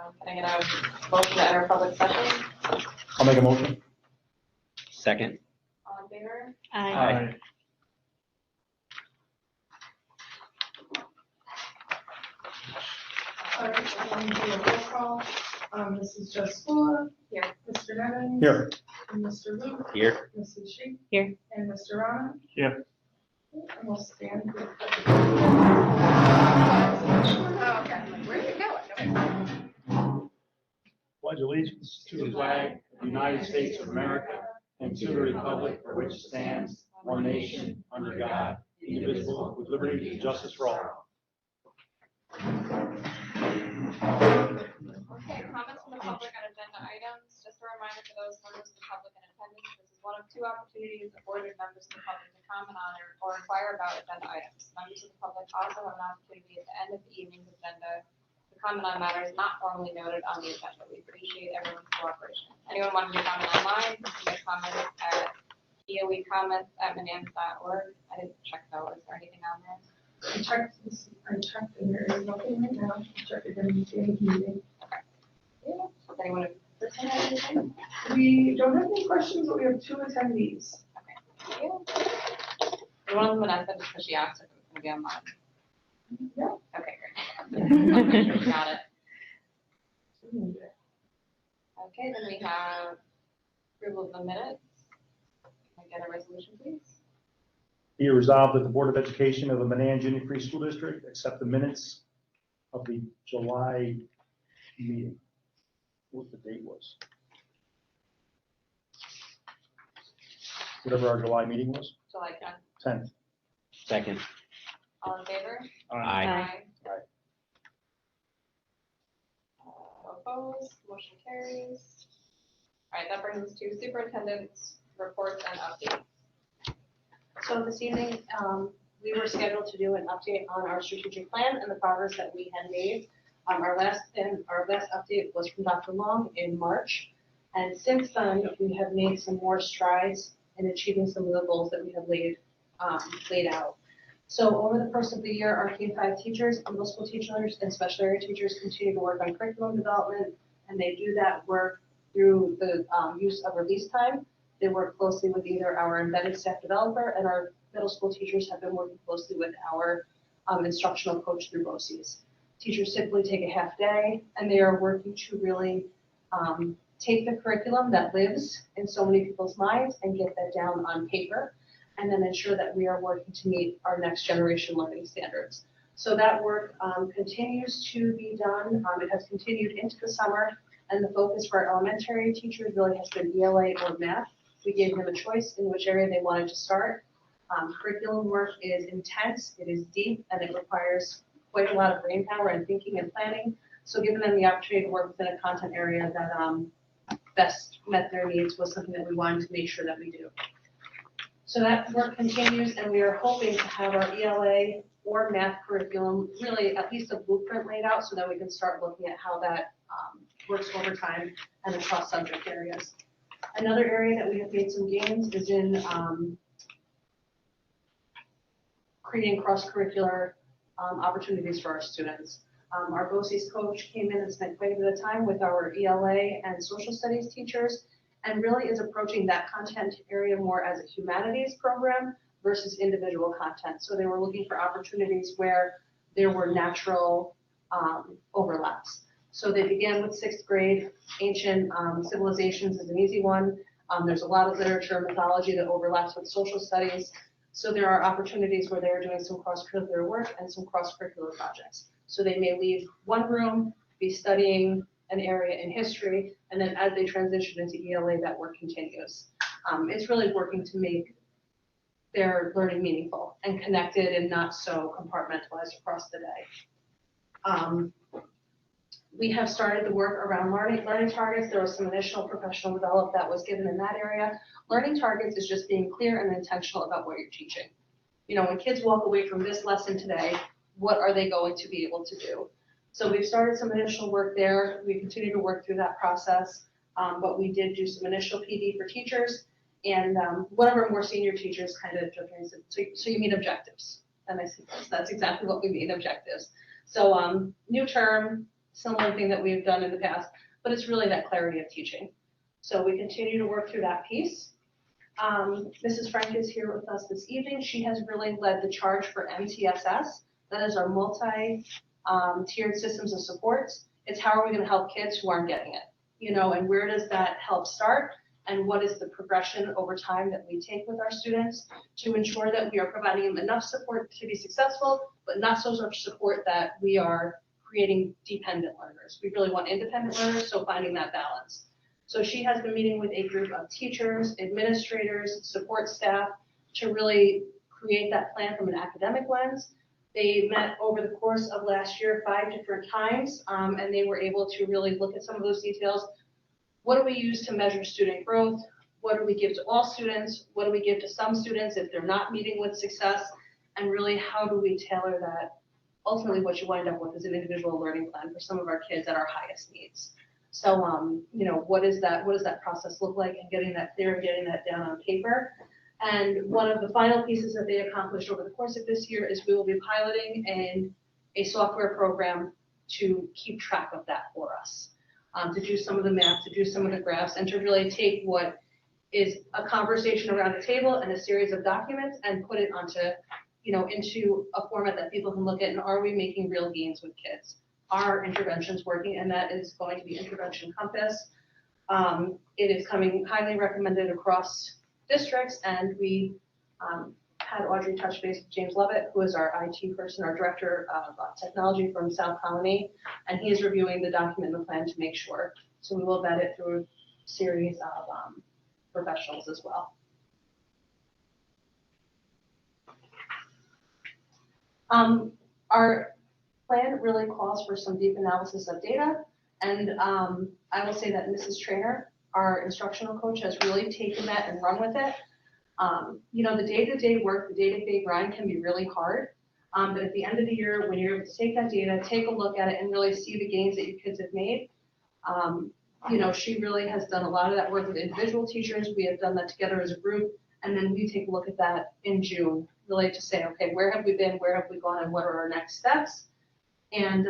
Can I get a motion to enter public session? I'll make a motion. Second. All in favor? Aye. All right, I'm going to do a roll call. This is Jess Fuller. Here. Mr. Menands. Here. And Mr. Luke. Here. Mrs. Sheik. Here. And Mr. Rana. Here. And we'll stand. Oh, okay. I'm like, where'd it go? Pledge allegiance to the flag of the United States of America and to the republic for which it stands, one nation, under God, indivisible, with liberty and justice for all. Okay, comments from the public on agenda items. Just a reminder for those members of the public in attendance, this is one of two opportunities afforded members of the public to comment on or inquire about agenda items. Members of the public also have an opportunity at the end of the evening's agenda to comment on matters not formally noted on the agenda. We appreciate everyone's cooperation. Anyone wanting to comment online, you can comment at boecomments@menands.org. I didn't check though. Is there anything on there? I checked and there is nothing right now. I checked it in the meeting. Yeah. Does anyone have anything? We don't have any questions, but we have 2 attendees. Okay. Yeah. One of them, Vanessa, just because she asked if it was going to be online. Yeah. Okay, great. Got it. Okay, then we have approval of the minutes. Can I get a resolution, please? Be it resolved that the Board of Education of the Menands Union Free School District accept the minutes of the July meeting. What the date was. Whatever our July meeting was, July 10th. 10th. Second. All in favor? Aye. Opposed, motion carries. All right, that brings us to superintendent's reports and updates. So this evening, we were scheduled to do an update on our strategic plan and the progress that we had made. Our last update was from Dr. Long in March. And since then, we have made some more strides in achieving some of the goals that we have laid out. So over the course of the year, our K-5 teachers, middle school teachers, and special area teachers continue to work on curriculum development, and they do that work through the use of release time. They work closely with either our embedded staff developer, and our middle school teachers have been working closely with our instructional coach through BOCES. Teachers typically take a half day, and they are working to really take the curriculum that lives in so many people's minds and get that down on paper, and then ensure that we are working to meet our next generation learning standards. So that work continues to be done. It has continued into the summer, and the focus for our elementary teachers really has been ELA or math. We gave them a choice in which area they wanted to start. Curriculum work is intense, it is deep, and it requires quite a lot of brain power and thinking and planning. So giving them the opportunity to work within a content area that best met their needs was something that we wanted to make sure that we do. So that work continues, and we are hoping to have our ELA or math curriculum, really at least a blueprint laid out so that we can start looking at how that works over time and across subject areas. Another area that we have made some gains is in creating cross-curricular opportunities for our students. Our BOCES coach came in and spent quite a bit of time with our ELA and social studies teachers, and really is approaching that content area more as a humanities program versus individual content. So they were looking for opportunities where there were natural overlaps. So they began with 6th grade. Ancient civilizations is an easy one. There's a lot of literature and mythology that overlaps with social studies. So there are opportunities where they're doing some cross-curricular work and some cross-curricular projects. So they may leave one room, be studying an area in history, and then as they transition into ELA, that work continues. It's really working to make their learning meaningful and connected and not so compartmentalized across the day. We have started the work around learning targets. There was some initial professional development that was given in that area. Learning targets is just being clear and intentional about what you're teaching. You know, when kids walk away from this lesson today, what are they going to be able to do? So we've started some initial work there. We continue to work through that process, but we did do some initial PD for teachers, and one of our more senior teachers kind of jokingly said, so you mean objectives? And I said, yes, that's exactly what we mean, objectives. So new term, similar thing that we've done in the past, but it's really that clarity of teaching. So we continue to work through that piece. Mrs. Frank is here with us this evening. She has really led the charge for MTSS. That is our multi-tiered systems of supports. It's how are we going to help kids who aren't getting it, you know, and where does that help start? And what is the progression over time that we take with our students to ensure that we are providing them enough support to be successful, but not so much support that we are creating dependent learners. We really want independent learners, so finding that balance. So she has been meeting with a group of teachers, administrators, support staff to really create that plan from an academic lens. They met over the course of last year 5 different times, and they were able to really look at some of those details. What do we use to measure student growth? What do we give to all students? What do we give to some students if they're not meeting with success? And really, how do we tailor that? Ultimately, what you wind up with is an individual learning plan for some of our kids at our highest needs. So, you know, what does that process look like, and getting that clear and getting that down on paper. And one of the final pieces that they accomplished over the course of this year is we will be piloting a software program to keep track of that for us. To do some of the math, to do some of the graphs, and to really take what is a conversation around a table and a series of documents and put it onto, you know, into a format that people can look at, and are we making real gains with kids? Are interventions working? And that is going to be Intervention Compass. It is coming highly recommended across districts, and we had Audrey touch base with James Lovett, who is our IT person, our director of technology from South Colony, and he is reviewing the document and the plan to make sure. So we will vet it through a series of professionals as well. Our plan really calls for some deep analysis of data, and I will say that Mrs. Trainer, our instructional coach, has really taken that and run with it. You know, the day-to-day work, the day-to-day grind can be really hard, but at the end of the year, when you're able to take that data, take a look at it, and really see the gains that your kids have made, you know, she really has done a lot of that work with individual teachers. We have done that together as a group, and then we take a look at that in June, really to say, okay, where have we been, where have we gone, and what are our next steps? And,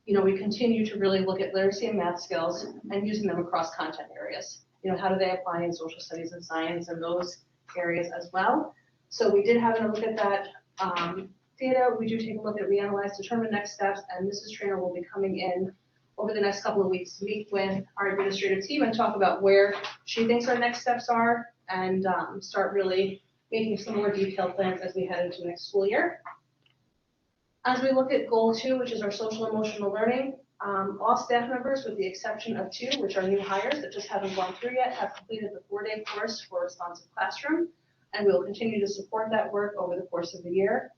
you know, we continue to really look at literacy and math skills and using them across content areas. You know, how do they apply in social studies and science and those areas as well? So we did have a look at that data. We do take a look at, reanalyze, determine next steps, and Mrs. Trainer will be coming in over the next couple of weeks to meet with our administrative team and talk about where she thinks our next steps are, and start really making some more detailed plans as we head into next school year. As we look at goal 2, which is our social emotional learning, all staff members, with the exception of 2, which are new hires that just haven't gone through yet, have completed the 4-day course for responsive classroom, and we will continue to support that work over the course of the year.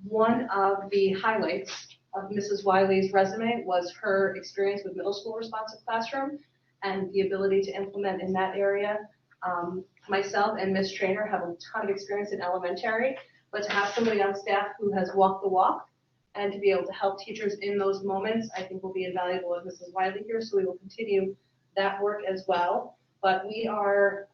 One of the highlights of Mrs. Wiley's resume was her experience with middle school responsive classroom and the ability to implement in that area. Myself and Ms. Trainer have a ton of experience in elementary, but to have somebody on staff who has walked the walk and to be able to help teachers in those moments, I think will be invaluable with Mrs. Wiley here. So we will continue that work as well. But we are,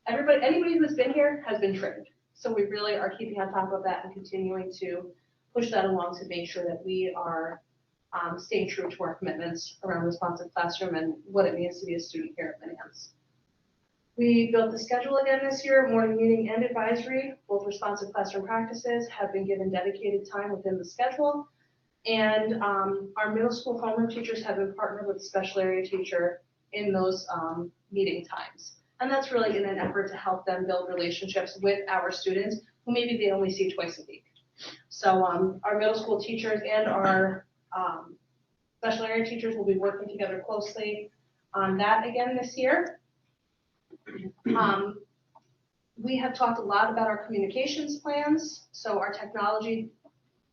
anybody who's been here has been trained. So we really are keeping on top of that and continuing to push that along to make sure that we are staying true to our commitments around responsive classroom and what it means to be a student here at Menands. We built the schedule again this year, morning meeting and advisory. Both responsive classroom practices have been given dedicated time within the schedule. And our middle school homeroom teachers have been partnered with a special area teacher in those meeting times. And that's really in an effort to help them build relationships with our students who maybe they only see twice a week. So our middle school teachers and our special area teachers will be working together closely on that again this year. We have talked a lot about our communications plans. So our technology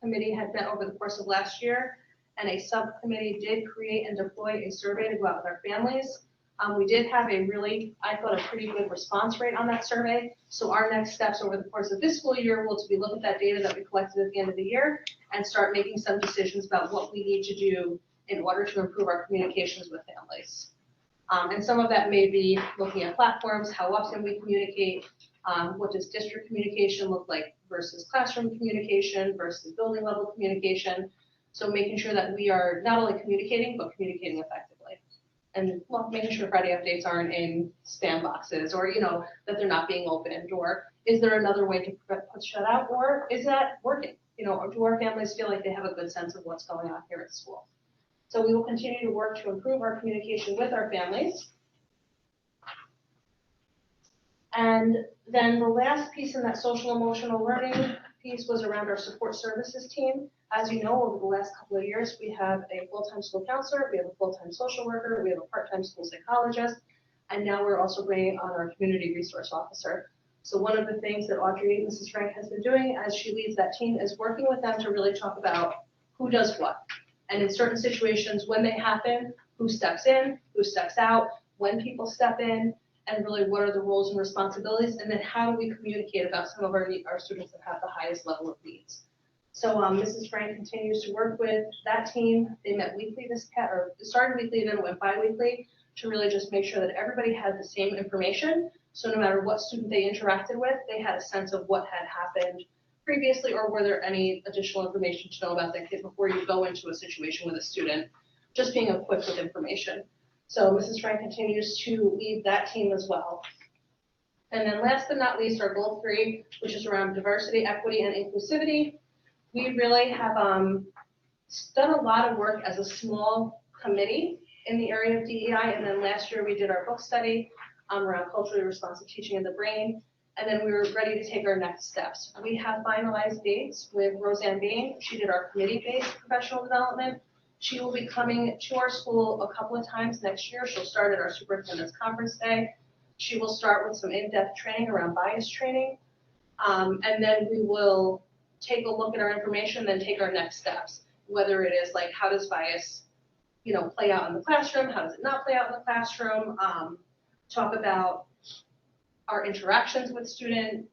committee had met over the course of last year, and a subcommittee did create and deploy a survey to go out with our families. We did have a really, I thought, a pretty good response rate on that survey. So our next steps over the course of this school year will be look at that data that we collected at the end of the year and start making some decisions about what we need to do in order to improve our communications with families. And some of that may be looking at platforms, how often we communicate, what does district communication look like versus classroom communication versus building level communication. So making sure that we are not only communicating, but communicating effectively. And well, making sure Friday updates aren't in spam boxes, or, that they're not being opened, or is there another way to push that out, or is that working? Or do our families feel like they have a good sense of what's going on here at school? So we will continue to work to improve our communication with our families. And then the last piece in that social emotional learning piece was around our support services team. As you know, over the last couple of years, we have a full-time school counselor, we have a full-time social worker, we have a part-time school psychologist, and now we're also bringing on our community resource officer. So one of the things that Audrey, Mrs. Frank, has been doing as she leads that team is working with them to really talk about who does what. And in certain situations, when they happen, who steps in, who steps out, when people step in, and really what are the roles and responsibilities, and then how do we communicate about some of our students that have the highest level of needs. So Mrs. Frank continues to work with that team. They met weekly or started weekly and then went bi-weekly to really just make sure that everybody had the same information. So no matter what student they interacted with, they had a sense of what had happened previously, or were there any additional information to know about that kid before you go into a situation with a student, just being equipped with information. So Mrs. Frank continues to lead that team as well. And then last but not least, our goal 3, which is around diversity, equity, and inclusivity. We really have done a lot of work as a small committee in the area of DEI, and then last year we did our book study around culturally responsive teaching in the brain, and then we were ready to take our next steps. We have finalized dates with Roseanne Bain. She did our committee-based professional development. She will be coming to our school a couple of times next year. She'll start at our superintendent's conference day. She will start with some in-depth training around bias training, and then we will take a look at our information, then take our next steps, whether it is like, how does bias, play out in the classroom? How does it not play out in the classroom? Talk about our interactions with students.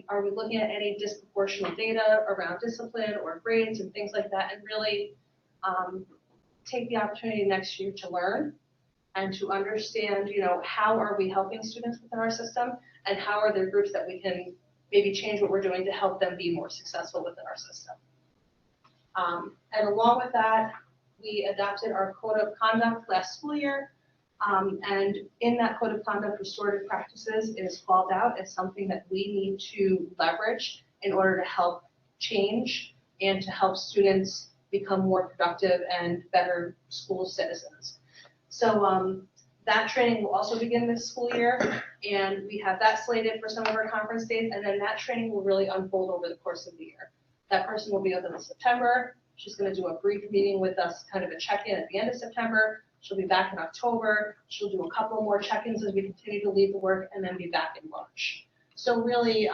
Are we looking at any disproportionate data around discipline or grades and things like that, and really take the opportunity next year to learn and to understand, how are we helping students within our system, and how are there groups that we can maybe change what we're doing to help them be more successful within our system. And along with that, we adopted our code of conduct last school year. And in that code of conduct, restorative practices is called out as something that we need to leverage in order to help change and to help students become more productive and better school citizens. So that training will also begin this school year, and we have that slated for some of our conference days, and then that training will really unfold over the course of the year. That person will be with us in September. She's going to do a brief meeting with us, kind of a check-in at the end of September. She'll be back in October. She'll do a couple more check-ins as we continue to lead the work, and then be back in March. So really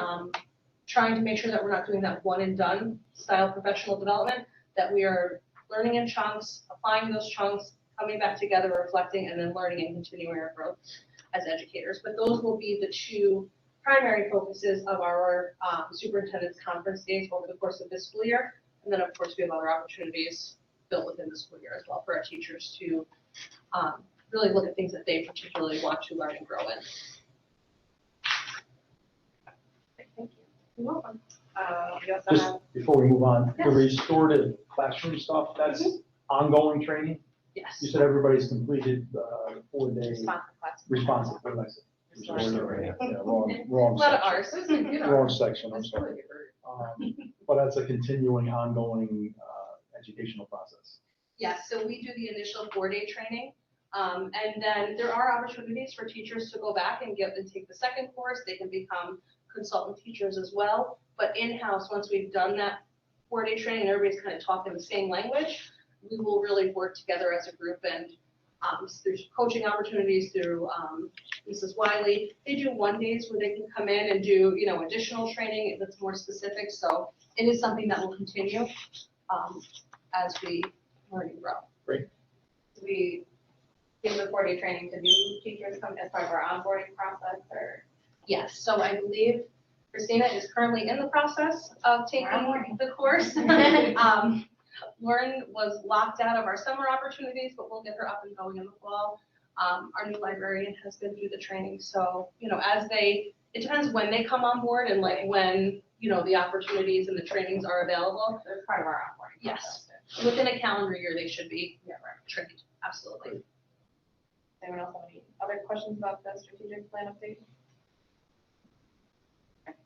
trying to make sure that we're not doing that one and done style professional development, that we are learning in chunks, applying those chunks, coming back together, reflecting, and then learning and continuing our growth as educators. But those will be the 2 primary focuses of our superintendent's conference days over the course of this school year. And then, of course, we have other opportunities built within the school year as well for our teachers to really look at things that they particularly want to learn and grow in. Thank you. You're welcome. We also Just have, before we move on, the Yes. restorative classroom stuff, that's ongoing training? You Yes. said everybody's completed 4-day responsive class. responsive, what did I say? Restorative. Yeah, A wrong lot of section. ours. Wrong section, I'm sorry. But that's a continuing, ongoing educational process. Yes, so we do the initial 4-day training. And then there are opportunities for teachers to go back and take the second course. They can become consultant teachers as well. But in-house, once we've done that 4-day training and everybody's kind of talking the same language, we will really work together as a group, and through coaching opportunities, through Mrs. Wiley. They do 1-days where they can come in and do, additional training that's more specific. So it is something that will continue as we learn and grow. Great. We give the 4-day training to new teachers come as part of our onboarding process, or? Yes, so I believe Christina is currently in the process of taking the course. Lauren was locked out of our summer opportunities, but we'll get her up and going in the fall. Our new librarian has been through the training, so, it depends when they come on board and like when, the opportunities and the trainings are available. It's part of our onboarding Yes. process. Within a calendar year, they should be trained, absolutely. Does anyone else have any other questions about the strategic plan update? Thank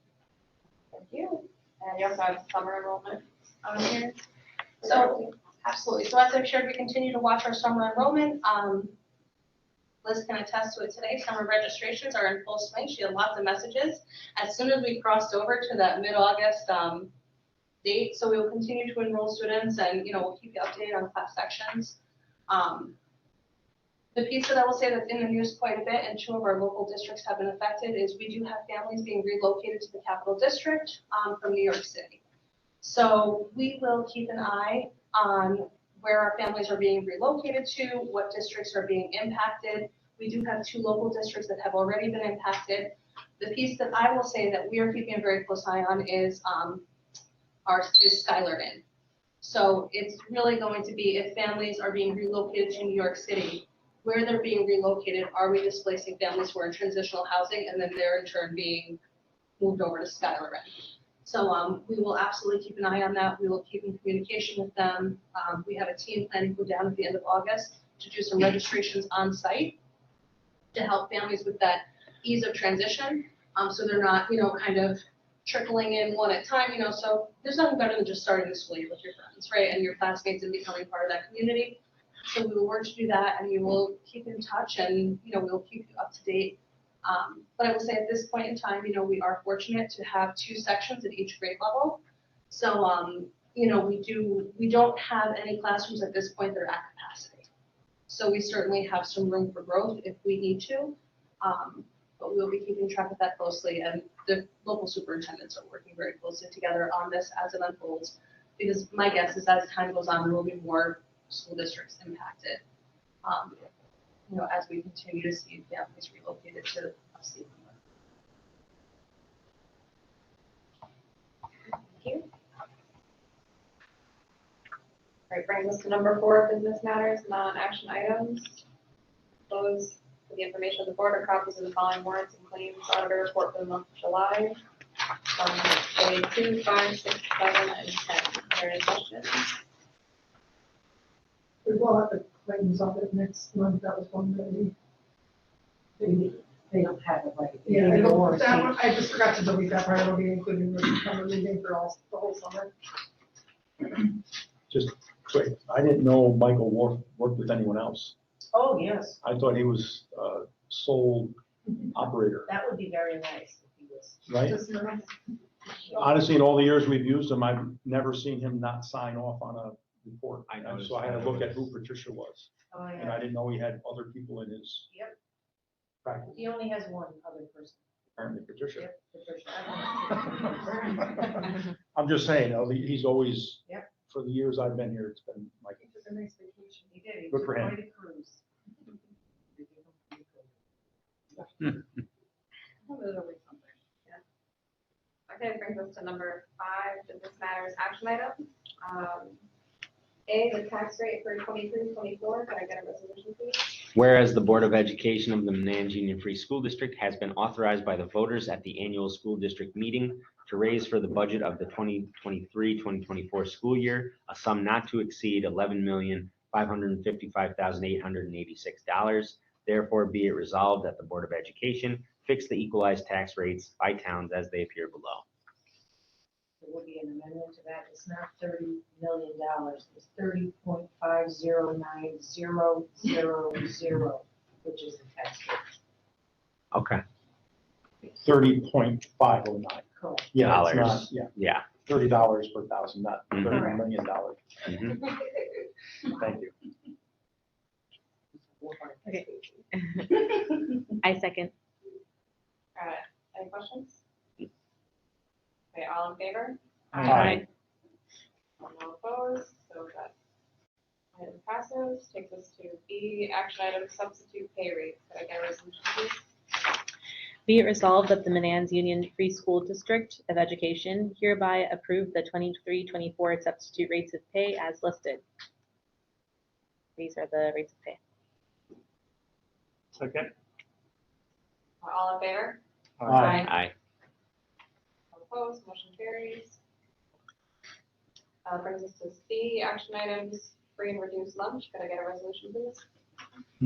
you. And you also have summer enrollment on here. So, absolutely. So as I've shared, we continue to watch our summer enrollment. Liz can attest to it today. Summer registrations are in full swing. She had lots of messages. As soon as we crossed over to that mid-August date, so we will continue to enroll students and, we'll keep you updated on class sections. The piece that I will say that's in the news quite a bit, and 2 of our local districts have been affected, is we do have families being relocated to the capital district from New York City. So we will keep an eye on where our families are being relocated to, what districts are being impacted. We do have 2 local districts that have already been impacted. The piece that I will say that we are keeping a very close eye on is Skylar Inn. So it's really going to be, if families are being relocated to New York City, where they're being relocated, are we displacing families who are in transitional housing and then they're in turn being moved over to Skylar Inn? So we will absolutely keep an eye on that. We will keep in communication with them. We have a team planning to go down at the end of August to do some registrations on site to help families with that ease of transition. So they're not, kind of trickling in one at a time, so there's nothing better than just starting the school year with your friends, right? And your classmates and becoming part of that community. So we will work to do that and we will keep in touch and, we'll keep you up to date. But I will say at this point in time, we are fortunate to have 2 sections at each grade level. So, we don't have any classrooms at this point that are at capacity. So we certainly have some room for growth if we need to. But we'll be keeping track of that closely, and the local superintendents are working very closely together on this as it unfolds. Because my guess is as time goes on, there will be more school districts impacted. As we continue to see families relocated to upstate New York. Thank you. All right, brings us to number 4, business matters, non-action items. Those for the information of the board are copies of the following warrants and claims auditor report for the month of July. Day 2, 5, 6, 7, and 10. Are there any questions? We will have the claims of it next month. That was one that They don't have it right. yeah, They I don't don't, want to that see- one, I just forgot to delete that part. It'll be included in the summer meeting for the whole summer. Just quick, I didn't know Michael worked with anyone else. Oh, yes, I thought he was sole operator, that would be very nice if he was. right? Just, Honestly, in all the years we've used him, I've never seen him not sign off on a report. I noticed So I had to that. look at who Patricia was, Oh, and I yeah. didn't know he had other people in his Yep. practice, He only has one other person. apparently Patricia. Yep, Patricia. I'm just saying, he's always, Yep. for the years I've been here, it's been like, he took a nice vacation. He did. He Good took for him. quite a cruise. Okay, brings us to number 5, business matters, action items. A, the tax rate for 23-24. Can I get a resolution, please? Whereas the Board of Education of the Menands Union Free School District has been authorized by the voters at the annual school district meeting to raise for the budget of the 2023-2024 school year a sum not to exceed $11,555,886. Therefore, be it resolved that the Board of Education fix the equalized tax rates by towns as they appear below. There will be an amendment to that. It's not $30 million. It's 30.509000, which is the tax rate. Okay. 30.509. Correct. Yeah, it's not, Dollars. yeah, Yeah. $30 per thousand, not Mhm. $30 million. Mhm. Thank you. Okay. I second. Any questions? Okay, all in favor? Aye. All opposed, so that item passes. Takes us to B, action item, substitute pay rates. Can I get a resolution, please? Be it resolved that the Menands Union Free School District of Education hereby approve the 23-24 substitute rates of pay as listed. These are the rates of pay. Second. All in favor? Aye. Aye. All opposed, motion carries. Brings us to C, action items, free and reduced lunch. Could I get a resolution, please?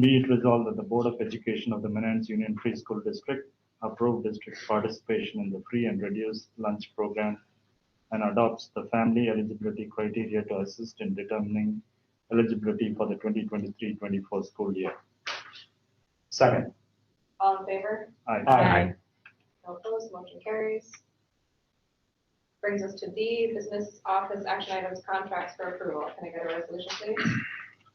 Be it resolved that the Board of Education of the Menands Union Free School District approve district participation in the free and reduced lunch program and adopts the family eligibility criteria to assist in determining eligibility for the 2023-24 school year. Second. All in favor? Aye. No opposed, motion carries. Brings us to D, business office action items, contracts for approval. Can I get a resolution, please?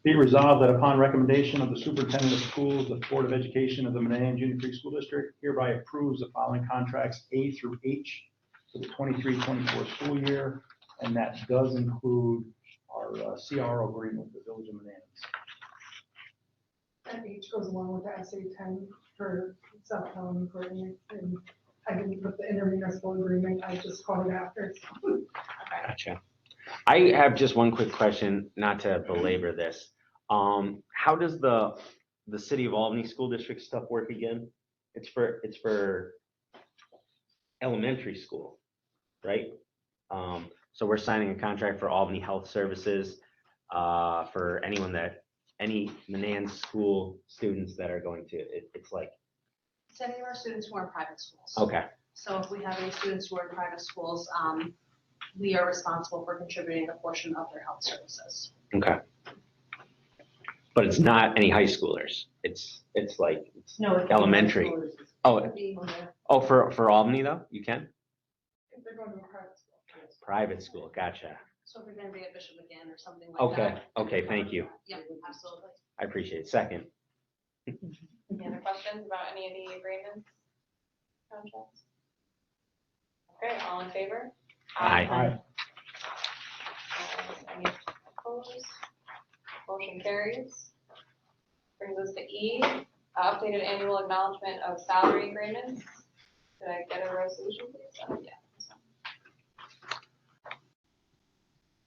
Be it resolved that upon recommendation of the superintendent of schools, the Board of Education of the Menands Union Free School District hereby approves the following contracts A through H for the 23-24 school year, and that does include our CRO agreement with the Village of Menands. And H goes along with the SA-10 for South County Coordinator. And I didn't put the intermunicipal agreement, I just called it after. Gotcha. I have just one quick question, not to belabor this. How does the City of Albany School District stuff work again? It's for elementary school, right? So we're signing a contract for Albany Health Services for any Menands school students that are going to, it's like, It's any of our students who are in private schools. okay, So if we have any students who are in private schools, we are responsible for contributing a portion of their health services. okay. But it's not any high schoolers. It's like, it's No. it's elementary. Oh, Be- for Albany though, you can? If they're going to a private school. Private school, gotcha. So if you're gonna be at Bishop again or something like that. Okay, thank you. Yep, absolutely. I appreciate it. Second. Any other questions about any of the agreements? Contracts? Okay, all in favor? Aye. Any opposed? Motion carries. Brings us to E, updated annual acknowledgement of salary agreements. Did I get a resolution, please? Yeah.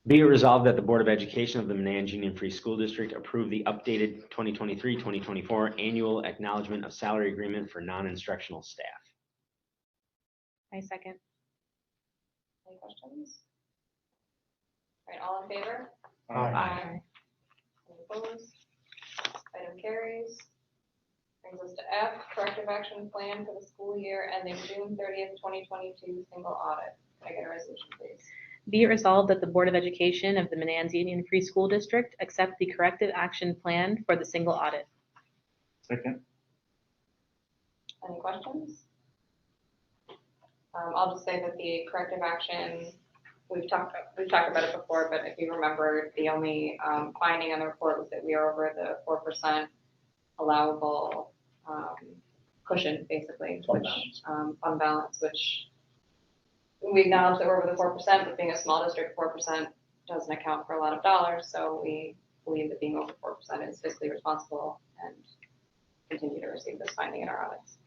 Be it resolved that the Board of Education of the Menands Union Free School District approve the updated 2023-2024 annual acknowledgement of salary agreement for non-instructional staff. I second. Any questions? All right, all in favor? Aye. Any opposed? Item carries. Brings us to F, corrective action plan for the school year ending June 30th, 2022, single audit. Can I get a resolution, please? Be it resolved that the Board of Education of the Menands Union Free School District accept the corrective action plan for the single audit. Second. Any questions? I'll just say that the corrective action, we've talked about it before, but if you remember, the only finding on the report was that we are over the 4% allowable cushion, basically, Fund which fund balance, which we acknowledge that we're over the 4%, but being a small district, 4% doesn't account for a lot of dollars, so we believe that being over 4% is fiscally responsible and continue to receive this finding in our audits.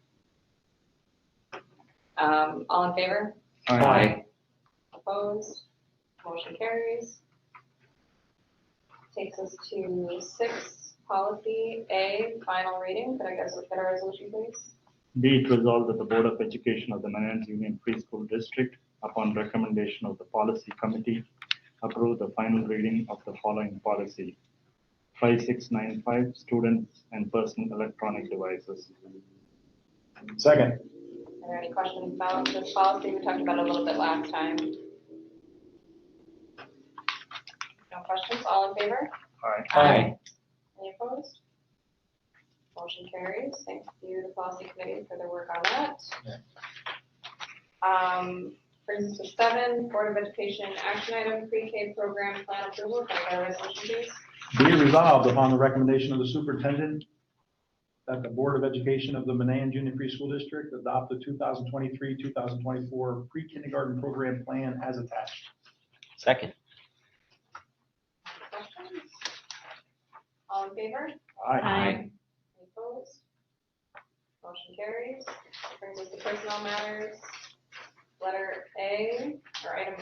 All in favor? Aye. Opposed? Motion carries. Takes us to 6, policy A, final reading. Could I get a resolution, please? Be it resolved that the Board of Education of the Menands Union Free School District, upon recommendation of the Policy Committee, approve the final reading of the following policy: 5695, students and personal electronic devices. Second. Are there any questions about this policy? We talked about it a little bit last time. No questions? All in favor? Aye. Any opposed? Motion carries. Thank you, the policy committee, for their work on that. Brings us to 7, Board of Education action item, pre-K program plan approval. Can I get a resolution, please? Be it resolved upon the recommendation of the superintendent that the Board of Education of the Menands Union Free School District adopt the 2023-2024 pre-kindergarten program plan as attached. Second. Questions? All in favor? Aye. Any opposed? Motion carries. Brings us to personnel matters. Letter A, or item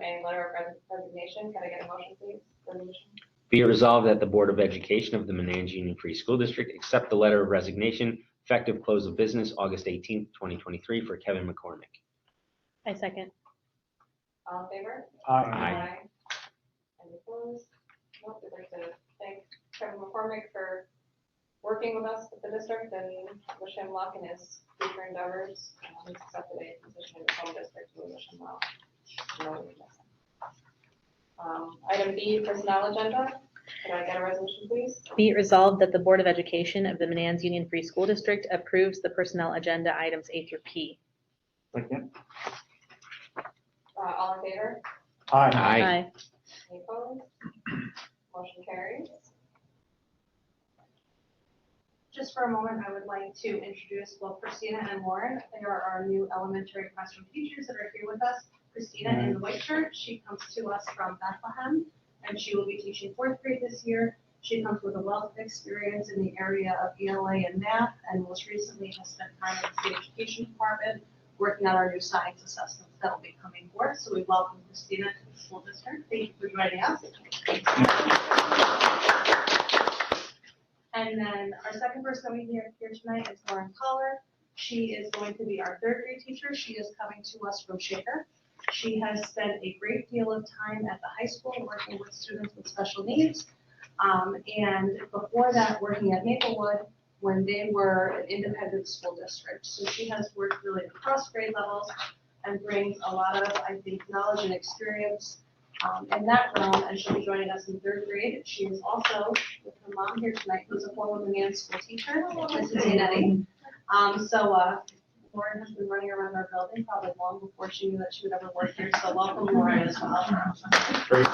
A, letter of resignation. Can I get a motion, please? Resolution. Be it resolved that the Board of Education of the Menands Union Free School District accept the letter of resignation effective close of business August 18th, 2023 for Kevin McCormick. I second. All in favor? Aye. like to thank Kevin McCormick for working with us at the district and wish him luck in his future endeavors. He's accepted a position in the home district, we wish him well. No, we miss him. Item B, personnel agenda. Could I get a resolution, please? Be it resolved that the Board of Education of the Menands Union Free School District approves the personnel agenda items A through P. Second. All in favor? Aye. Aye. Any opposed? Motion carries. Just for a moment, I would like to introduce both Christina and Lauren. They are our new elementary classroom teachers that are here with us. Christina in the white shirt, she comes to us from Bethlehem, and she will be teaching fourth grade this year. She comes with a wealth of experience in the area of ELA and math, and most recently has spent time in the state education department working on our new science assessments that will be coming forth. So we welcome Christina to the school district. Thank you for joining us. And then our second person we have here tonight is Lauren Collar. She is going to be our third grade teacher. She is coming to us from Shaker. She has spent a great deal of time at the high school working with students with special needs. And before that, working at Maplewood when they were an independent school district. So she has worked really across grade levels and brings a lot of, I think, knowledge and experience in that realm, and she'll be joining us in third grade. She is also with her mom here tonight, who's a former Menands school teacher, Mrs. Zanetti. Lauren has been running around our building probably long before she knew that she would ever work here, so welcome Lauren as well. Great.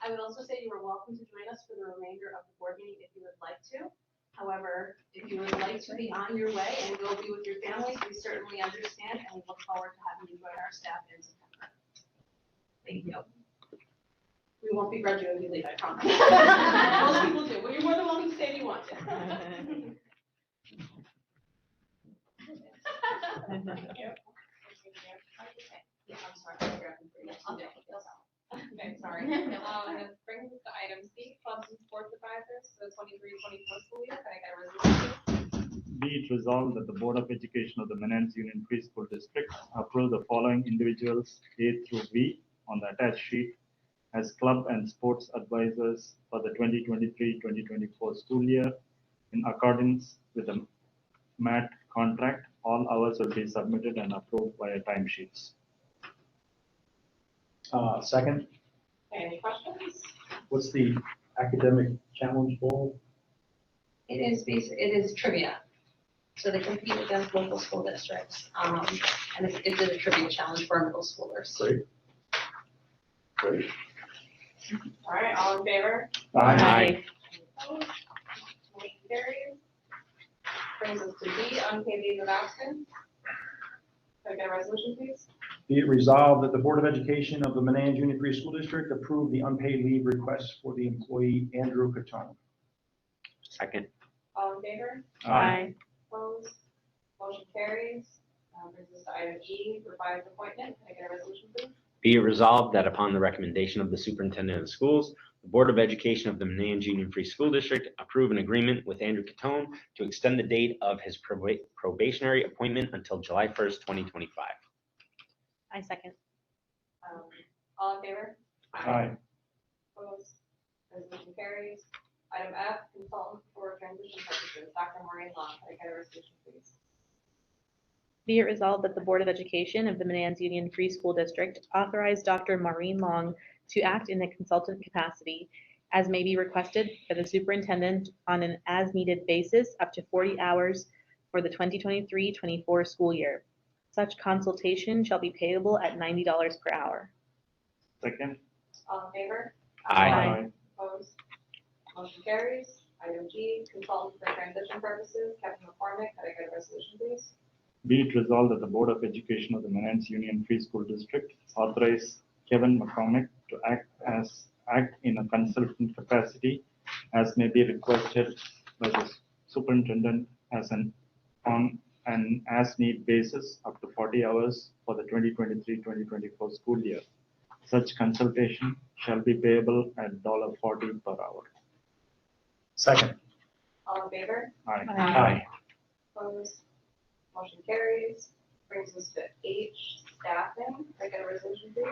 I would also say you are welcome to join us for the remainder of the board meeting if you would like to. However, if you would like to be on your way and go be with your families, we certainly understand, and we look forward to having you join our staff in September. Thank you. We won't begrudge you if you leave, I promise. Most people do, but you're more than welcome to stay if you want to. Yeah, I'm sorry. Okay, sorry. This brings us to item C, clubs and sports advisors for the 23-24 school year. Can I get a resolution? Be it resolved that the Board of Education of the Menands Union Free School District approve the following individuals A through V on the attached sheet as club and sports advisors for the 2023-2024 school year in accordance with the MAT contract. All hours will be submitted and approved via timesheets. Second, Any questions? what's the academic challenge bowl? It is trivia. So they compete against local school districts. And it's a trivia challenge for our middle schoolers. Great. Great. All right, all in favor? Aye. Opposed? Motion carries. Brings us to D, unpaid leave of absence. Can I get a resolution, please? Be it resolved that the Board of Education of the Menands Union Free School District approve the unpaid leave request for the employee Andrew Catone. Second. All in favor? Aye. Opposed? Motion carries. Brings us to item E, revised appointment. Can I get a resolution, please? Be it resolved that upon the recommendation of the superintendent of schools, the Board of Education of the Menands Union Free School District approve an agreement with Andrew Catone to extend the date of his probationary appointment until July 1st, 2025. I second. All in favor? Aye. Opposed? Resolution carries. Item F, consultant for transition purposes, Dr. Maureen Long. Can I get a resolution, please? Be it resolved that the Board of Education of the Menands Union Free School District authorize Dr. Maureen Long to act in a consultant capacity as may be requested by the superintendent on an as-needed basis up to 40 hours for the 2023-24 school year. Such consultation shall be payable at $90 per hour. Second. All in favor? Aye. Opposed? Motion carries. Item G, consultant for transition purposes, Kevin McCormick. Can I get a resolution, please? Be it resolved that the Board of Education of the Menands Union Free School District authorize Kevin McCormick to act in a consultant capacity as may be requested by the superintendent on an as-need basis up to 40 hours for the 2023-2024 school year. Such consultation shall be payable at $40 per hour. Second. All in favor? Aye. Aye. Opposed? Motion carries. Brings us to H, staffing. Can I get a resolution, please?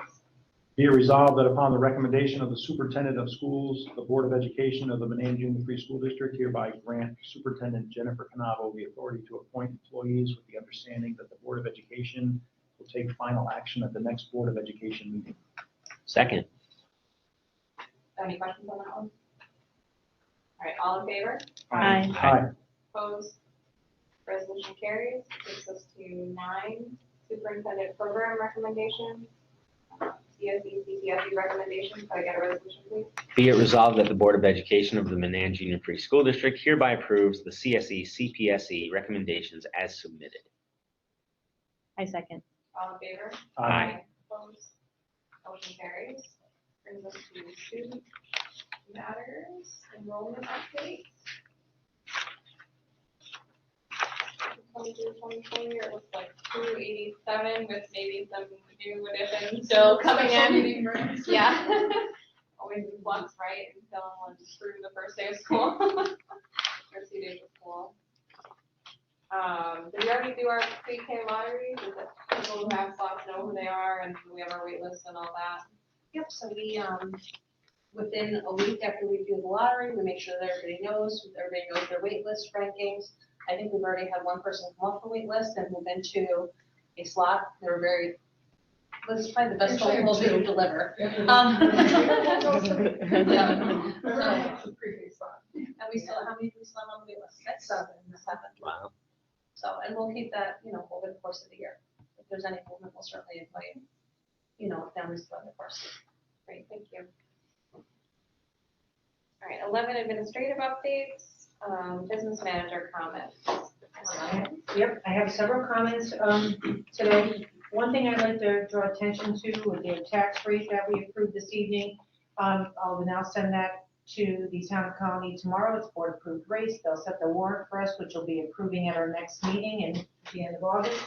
Be it resolved that upon the recommendation of the superintendent of schools, the Board of Education of the Menands Union Free School District hereby grant Superintendent Jennifer Canavo the authority to appoint employees with the understanding that the Board of Education will take final action at the next Board of Education meeting. Second. Any questions on that one? All right, all in favor? Aye. Aye. Opposed? Resolution carries. Takes us to 9, superintendent program recommendations. CSE, CCSE recommendations. Can I get a resolution, please? Be it resolved that the Board of Education of the Menands Union Free School District hereby approves the CSE, CPSE recommendations as submitted. I second. All in favor? Aye. Opposed? Motion carries. Brings us to student matters, enrollment updates. 2020, it looks like 287 with maybe some new additions still coming in. Yeah. Always in flux, right, until one's through the first day of school. First few days of school. Did we already do our pre-K lotteries? Is it people who have slots know who they are and we have our wait list and all that? Yep, so we, within a week after we do the lottery, we make sure that everybody knows their wait list rankings. I think we've already had one person come off the wait list and move into a slot. They're very, this is probably the best phone we'll be able to deliver. Yeah. And we still, how many do we still have on the wait list? That's seven. Wow. So, and we'll keep that, over the course of the year. If there's any movement, we'll certainly invite, families throughout the course. Great, thank you. All right, 11 administrative updates, business manager comments. Yep, I have several comments today. One thing I'd like to draw attention to with the tax rate that we approved this evening. I'll now send that to the town of Colony tomorrow. It's board approved rates. They'll set the warrant for us, which we'll be approving at our next meeting at the end of August.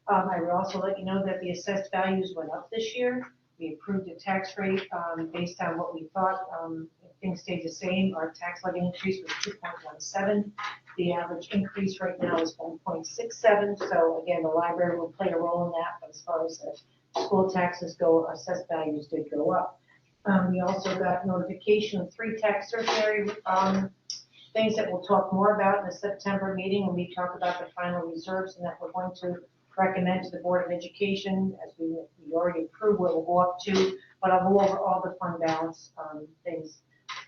I would also let you know that the assessed values went up this year. We approved a tax rate based on what we thought. If things stayed the same, our tax levy increase was 2.17. The average increase right now is 1.67. So again, the library will play a role in that. But as far as the school taxes go, assessed values did go up. We also got notification of 3 tax surcharge things that we'll talk more about in the September meeting when we talk about the final reserves, and that we're going to recommend to the Board of Education, as we already approved what we'll go up to, but I'll go over all the fund balance things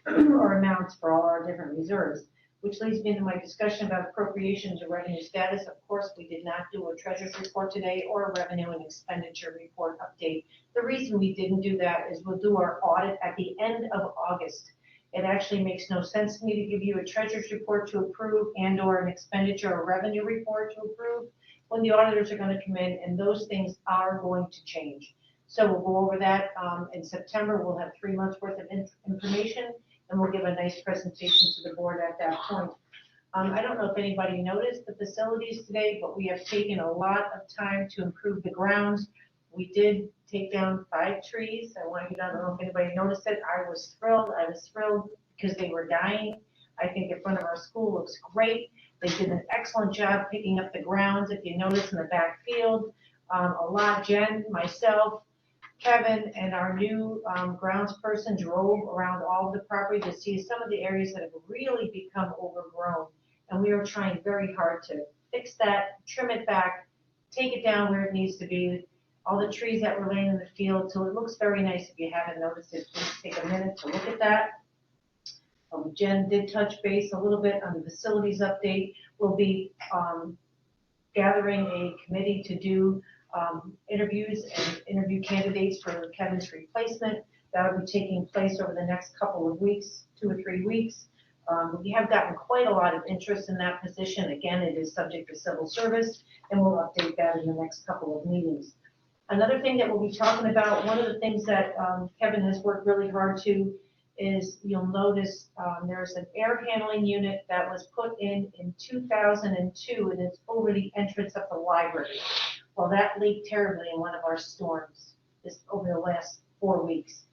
or amounts for all our different reserves, which leads me to my discussion about appropriations or revenue status. Of course, we did not do a treasurer's report today or a revenue and expenditure report update. The reason we didn't do that is we'll do our audit at the end of August. It actually makes no sense to me to give you a treasurer's report to approve and or an expenditure or revenue report to approve when the auditors are going to come in, and those things are going to change. So we'll go over that in September. We'll have 3 months worth of information, and we'll give a nice presentation to the board at that point. I don't know if anybody noticed the facilities today, but we have taken a lot of time to improve the grounds. We did take down 5 trees. I don't know if anybody noticed it. I was thrilled. I was thrilled because they were dying. I think the front of our school looks great. They did an excellent job picking up the grounds. If you notice in the back field, Jen, myself, Kevin, and our new grounds person drove around all of the property to see some of the areas that have really become overgrown. And we are trying very hard to fix that, trim it back, take it down where it needs to be. All the trees that were laying in the field, so it looks very nice. If you haven't noticed it, please take a minute to look at that. Jen did touch base a little bit on the facilities update. We'll be gathering a committee to do interviews and interview candidates for Kevin's replacement. That will be taking place over the next couple of weeks, 2 or 3 weeks. We have gotten quite a lot of interest in that position. Again, it is subject to civil service, and we'll update that in the next couple of meetings. Another thing that we'll be talking about, one of the things that Kevin has worked really hard to is, you'll notice there's an air handling unit that was put in 2002, and it's over the entrance of the library. Well, that leaked terribly in one of our storms over the last 4 weeks.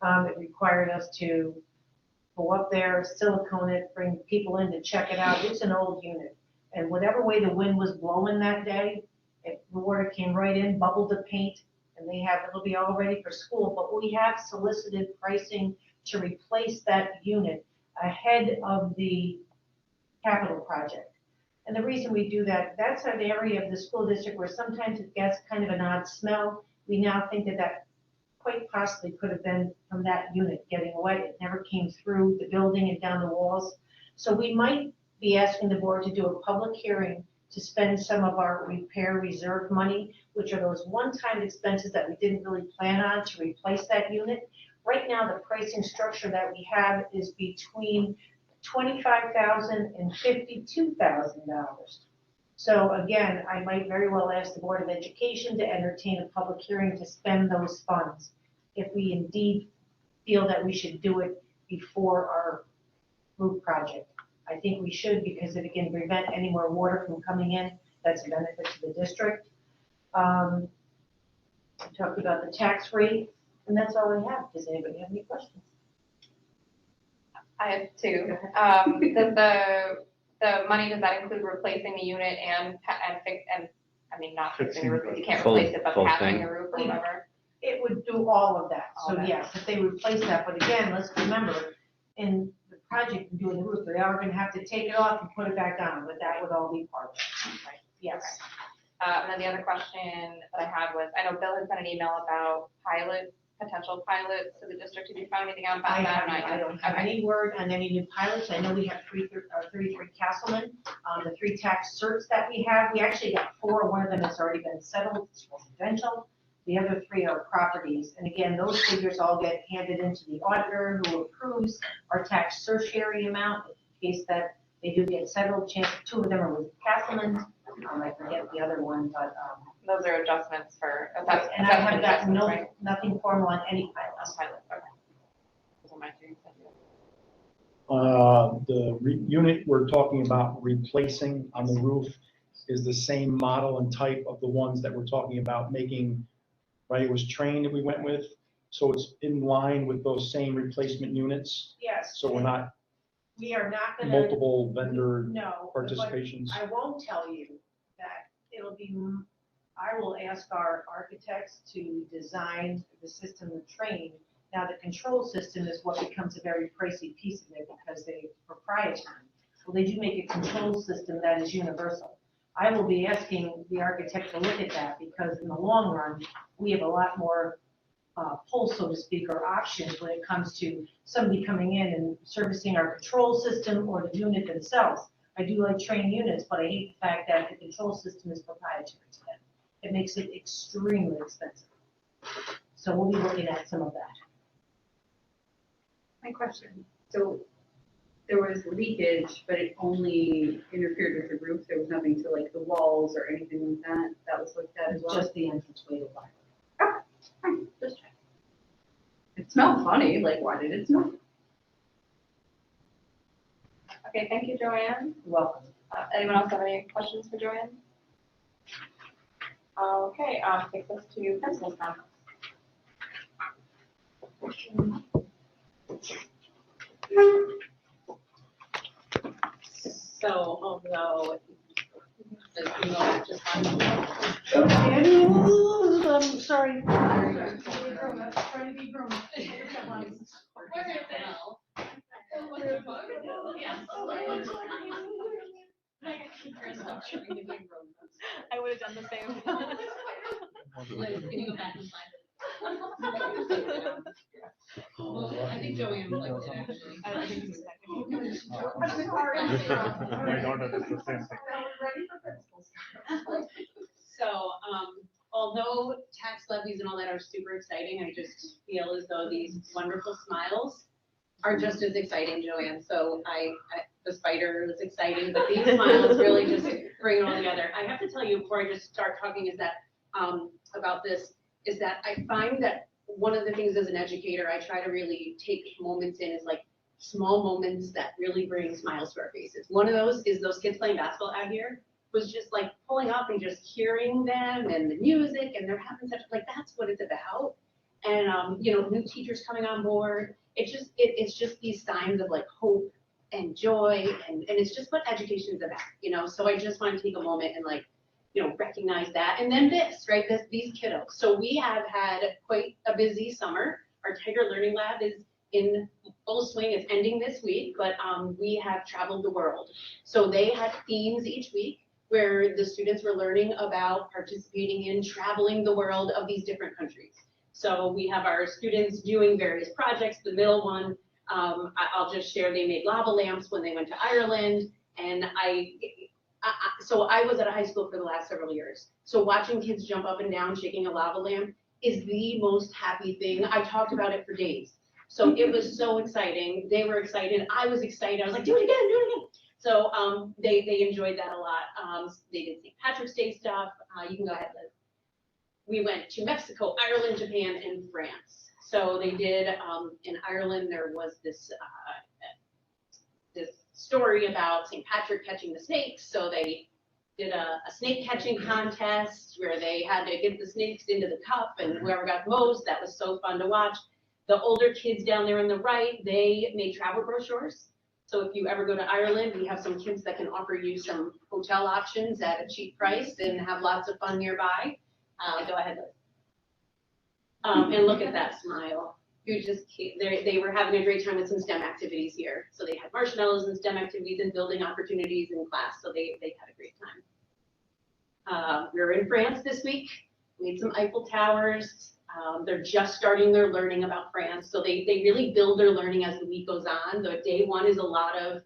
It required us to go up there, silicone it, bring people in to check it out. It's an old unit, and whatever way the wind was blowing that day, it the water came right in, bubbled the paint, and it'll be all ready for school, but we have solicited pricing to replace that unit ahead of the capital project. And the reason we do that, that's an area of the school district where sometimes it gets kind of an odd smell. We now think that quite possibly could have been from that unit getting wet. It never came through the building and down the walls. So we might be asking the board to do a public hearing to spend some of our repair reserve money, which are those one-time expenses that we didn't really plan on to replace that unit. Right now, the pricing structure that we have is between $25,000 and $52,000. So again, I might very well ask the Board of Education to entertain a public hearing to spend those funds if we indeed feel that we should do it before our roof project. I think we should because it can prevent any more water from coming in. That's a benefit to the district. I talked about the tax rate, and that's all I have. Does anybody have any questions? I have two. Does the money, does that include replacing the unit and I mean, not fixing the roof, because you can't Full- replace it, but full patching thing. the roof or whatever? It would do all of that. All So that. yes, if they replace that, but again, let's remember, in the project of doing the roof, they are gonna have to take it off and put it back on, but that would all be part of it. Right. Yes. And then the other question that I had was, I know Bill had sent an email about potential pilots to the district. Did you find anything out about that? I don't have Okay. any word on any new pilots. I know we have 33 Castlemen, the 3 tax certs that we have. We actually got 4. One of them has already been settled, it's residential. The other 3 are properties. And again, those figures all get handed into the auditor who approves our tax certiorari amount in case that they do get settled. Chance 2 of them are with Castlemen. I forget the other one, but, Those are adjustments for. and I have got adjustments, right? nothing formal on any pilots. Pilot, okay. Those are my two. Unit we're talking about replacing on the roof is the same model and type of the ones that we're talking about making, right? It was Train that we went with, so it's in line with those same replacement units. Yes. So we're not We are not gonna. multiple vendor No. but participations. I won't tell you that it'll be, I will ask our architects to design the system of Train. Now, the control system is what becomes a very pricey piece of it because they're proprietary. Well, they do make a control system that is universal. I will be asking the architect to look at that because in the long run, we have a lot more pull, so to speak, or options when it comes to somebody coming in and servicing our control system or the unit themselves. I do like Train units, but I hate the fact that the control system is proprietary to them. It makes it extremely expensive. So we'll be looking at some of that. My question, so there was leakage, but it only interfered with the roof, there was nothing to like the walls or anything like that, that was looked at as well? Just the entranceway to the fire. Fine, just check. It smelled funny, like why did it smell? Okay, thank you, Joanne. You're welcome. Anyone else have any questions for Joanne? Okay, take us to principal's comments. So, although, I'm sorry. Trying to be groomed. I would have done the same. Liz, can you go back and find it? I think Joanne liked it actually. I think it's My daughter does the same thing. So, although tax levies and all that are super exciting, I just feel as though these wonderful smiles are just as exciting, Joanne. So the spider was exciting, but these smiles really just bring it all together. I have to tell you before I just start talking is that, about this, is that I find that one of the things as an educator, I try to really take moments in is like small moments that really bring smiles to our faces. One of those is those kids playing basketball out here was just like pulling up and just hearing them and the music and they're having such, like, that's what it's about. And, you know, new teachers coming on board. It's just these signs of like hope and joy and it's just what education is about, you know? So I just want to take a moment and like recognize that. And then this, right, these kiddos. So we have had quite a busy summer. Our Tiger Learning Lab is in full swing. It's ending this week, but we have traveled the world. So they had themes each week where the students were learning about participating in traveling the world of these different countries. So we have our students doing various projects. The middle one, I'll just share, they made lava lamps when they went to Ireland. And so I was at a high school for the last several years. So watching kids jump up and down, shaking a lava lamp is the most happy thing. I talked about it for days. So it was so exciting. They were excited. I was excited. I was like, do it again, do it again. So they enjoyed that a lot. They did St. Patrick's Day stuff. You can go ahead, Liz. We went to Mexico, Ireland, Japan, and France. So they did, in Ireland, there was this story about St. Patrick catching the snakes. So they did a snake catching contest where they had to get the snakes into the cup, and whoever got the most, that was so fun to watch. The older kids down there on the right, they made travel brochures. So if you ever go to Ireland, we have some kids that can offer you some hotel options at a cheap price and have lots of fun nearby. Go ahead, Liz. And look at that smile. You just, they were having a great time with some STEM activities here. So they had marshmallows and STEM activities and building opportunities in class. So they had a great time. We were in France this week, made some Eiffel Towers. They're just starting their learning about France. So they really build their learning as the week goes on. The day one is a lot of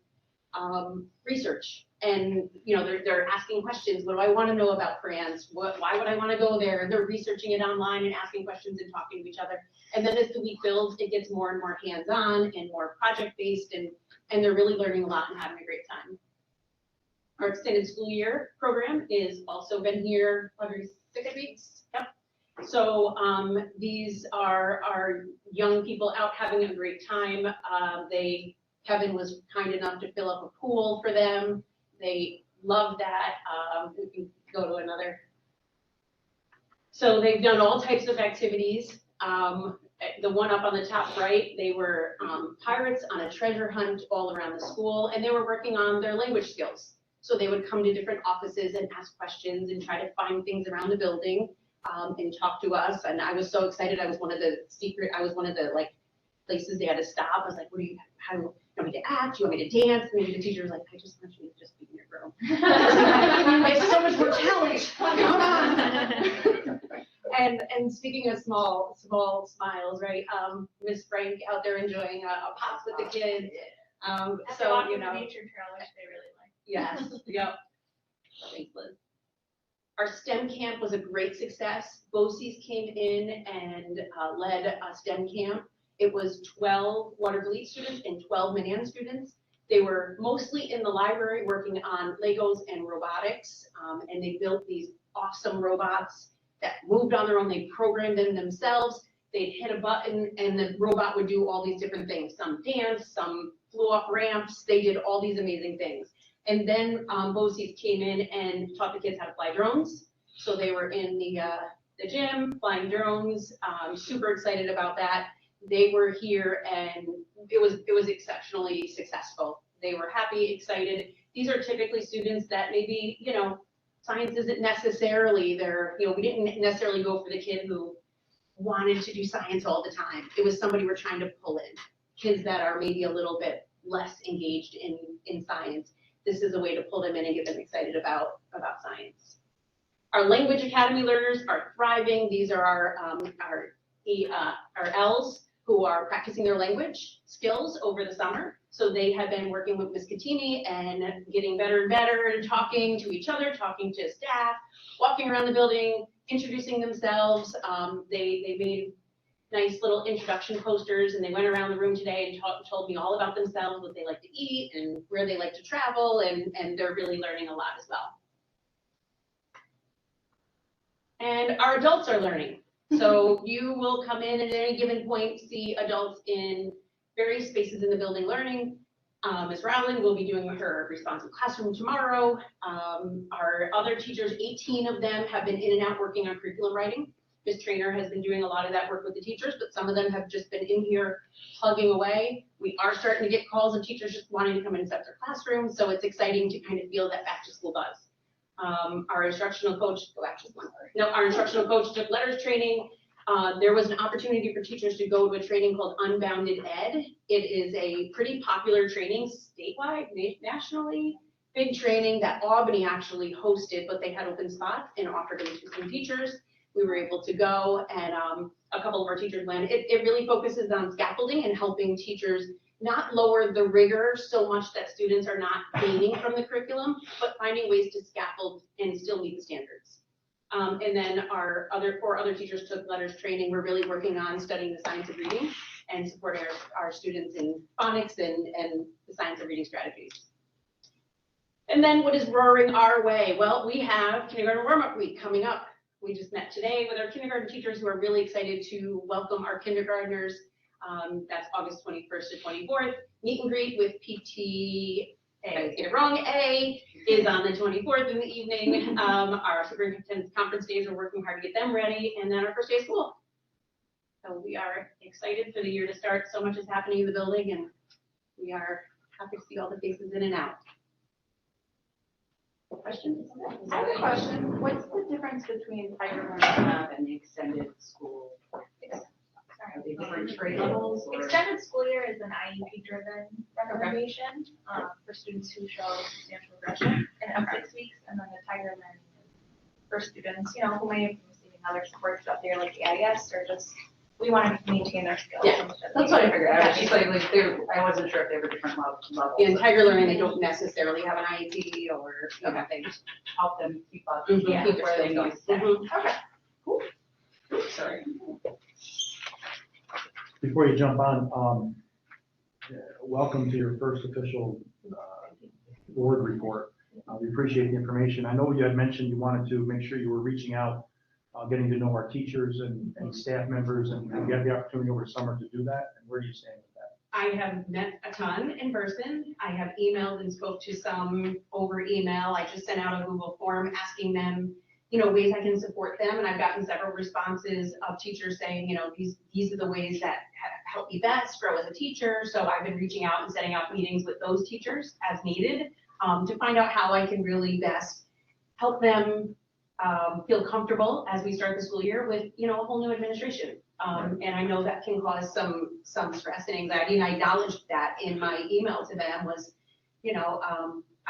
research. And they're asking questions. What do I want to know about France? Why would I want to go there? And they're researching it online and asking questions and talking to each other. And then as the week builds, it gets more and more hands-on and more project-based, and they're really learning a lot and having a great time. Our extended school year program is also been here every 6 weeks. Yep. So these are our young people out having a great time. Kevin was kind enough to fill up a pool for them. They love that. We can go to another. So they've done all types of activities. The one up on the top right, they were pirates on a treasure hunt all around the school, and they were working on their language skills. So they would come to different offices and ask questions and try to find things around the building and talk to us. And I was so excited. I was one of the places they had to stop. I was like, how do you want me to act? Do you want me to dance? And maybe the teacher was like, I just want you to just be in your room. It's so much more challenge. Come on. And speaking of small smiles, right? Miss Frank out there enjoying a pops with the kids. So nature trail, which they really like. Yes. Yep. Thanks, Liz. Our STEM camp was a great success. BOCES came in and led a STEM camp. It was 12 Waterville students and 12 Menands students. They were mostly in the library working on Legos and robotics, and they built these awesome robots that moved on their own. They programmed them themselves. They'd hit a button and the robot would do all these different things. Some danced, some flew off ramps. They did all these amazing things. And then BOCES came in and taught the kids how to fly drones. So they were in the gym flying drones, super excited about that. They were here and it was exceptionally successful. They were happy, excited. These are typically students that maybe, science isn't necessarily we didn't necessarily go for the kid who wanted to do science all the time. It was somebody we're trying to pull in, kids that are maybe a little bit less engaged in science. This is a way to pull them in and get them excited about science. Our language academy learners are thriving. These are our Ls who are practicing their language skills over the summer. So they have been working with Ms. Catini and getting better and better and talking to each other, talking to staff, walking around the building, introducing themselves. They made nice little introduction posters and they went around the room today and told me all about themselves, what they like to eat and where they like to travel, and they're really learning a lot as well. And our adults are learning. So you will come in at any given point, see adults in various spaces in the building learning. Ms. Rowland will be doing her responsive classroom tomorrow. Our other teachers, 18 of them have been in and out working on curriculum writing. Ms. Trainer has been doing a lot of that work with the teachers, but some of them have just been in here plugging away. We are starting to get calls of teachers just wanting to come in and set their classroom, so it's exciting to kind of feel that back to school buzz. Our instructional coach, go back just one more. No, our instructional coach took letters training. There was an opportunity for teachers to go to a training called Unbounded Ed. It is a pretty popular training statewide, nationally, big training that Albany actually hosted, but they had open spots and offered them to some teachers. We were able to go, and a couple of our teachers went. It really focuses on scaffolding and helping teachers not lower the rigor so much that students are not gaining from the curriculum, but finding ways to scaffold and still meet the standards. And then our four other teachers took letters training. We're really working on studying the science of reading and supporting our students in phonics and the science of reading strategies. And then what is roaring our way? Well, we have kindergarten warm-up week coming up. We just met today with our kindergarten teachers who are really excited to welcome our kindergartners. That's August 21st to 24th. Meet and greet with PTA, get it wrong, A is on the 24th in the evening. Our superintendent's conference days, we're working hard to get them ready, and then our first day of school. So we are excited for the year to start. So much is happening in the building, and we are happy to see all the faces in and out. Questions? I have a question. What's the difference between Tiger Learning Lab and the extended school? Are they different grade levels? Or? Extended school year is an IEP-driven recommendation for students who show substantial progression in up 6 weeks, and then the Tiger Learning is for students, you know, who may have been receiving other support stuff there, like EIS, or just we want to maintain their skills. Yeah, That's what I figured. I was just like I wasn't sure if they were different levels. In Tiger Learning, they don't necessarily have an IEP or, you know, they just Help them keep up. keep Yeah, their where they skills need to stay. going. Okay. Cool. Sorry. Before you jump on, welcome to your first official board report. We appreciate the information. I know you had mentioned you wanted to make sure you were reaching out, getting to know our teachers and staff members, and you had the opportunity over summer to do that. And where do you stand with that? I have met a ton in person. I have emailed and spoke to some over email. I just sent out a Google form asking them, you know, ways I can support them. And I've gotten several responses of teachers saying, you know, these are the ways that help me best grow as a teacher. So I've been reaching out and setting up meetings with those teachers as needed to find out how I can really best help them feel comfortable as we start the school year with, you know, a whole new administration. And I know that can cause some stress and anxiety, and I acknowledged that in my email to them was, you know,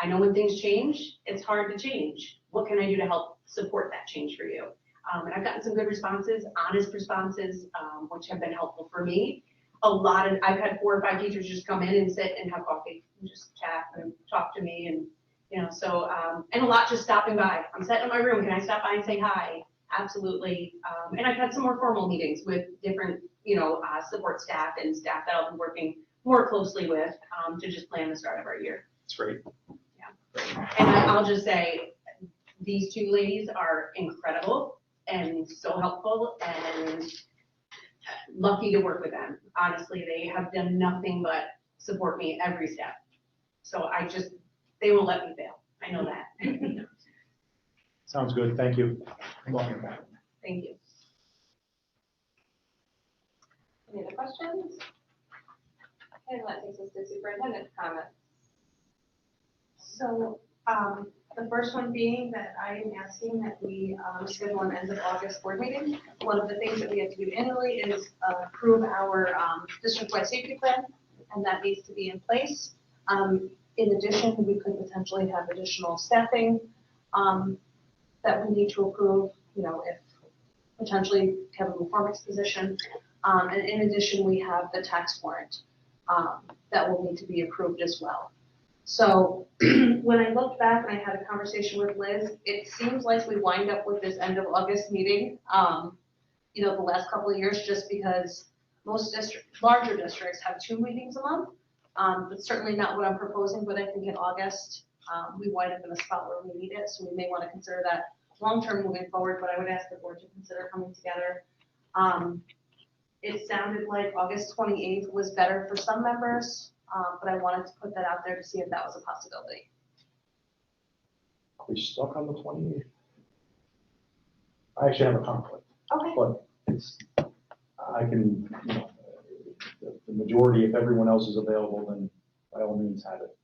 I know when things change, it's hard to change. What can I do to help support that change for you? And I've gotten some good responses, honest responses, which have been helpful for me. I've had 4 or 5 teachers just come in and sit and have coffee and just chat and talk to me, and you know, so and a lot just stopping by. I'm sitting in my room. Can I stop by and say hi? Absolutely. And I've had some more formal meetings with different, you know, support staff and staff that I'll be working more closely with to just plan the start of our year. That's great. Yeah. And I'll just say, these 2 ladies are incredible and so helpful and lucky to work with them. Honestly, they have done nothing but support me every step. So they won't let me fail. I know that. Sounds good. Thank you. Welcome back. Thank you. Any other questions? And that takes us to superintendent comments. So, the first one being that I am asking that we schedule an end of August board meeting. One of the things that we have to do annually is approve our district-wide safety plan, and that needs to be in place. In addition, we could potentially have additional staffing that we need to approve, you know, if potentially Kevin McCormick's position. And in addition, we have the tax warrant that will need to be approved as well. So when I looked back and I had a conversation with Liz, it seems like we wind up with this end of August meeting, you know, the last couple of years, just because most larger districts have 2 meetings a month. It's certainly not what I'm proposing, but I think in August, we wind up in a spot where we need it. So we may want to consider that long-term moving forward, but I would ask the board to consider coming together. It sounded like August 28th was better for some members. But I wanted to put that out there to see if that was a possibility. Are we stuck on the 28th? I actually have a conflict. Okay. But I can, you know, the majority, if everyone else is available, then by all means have it.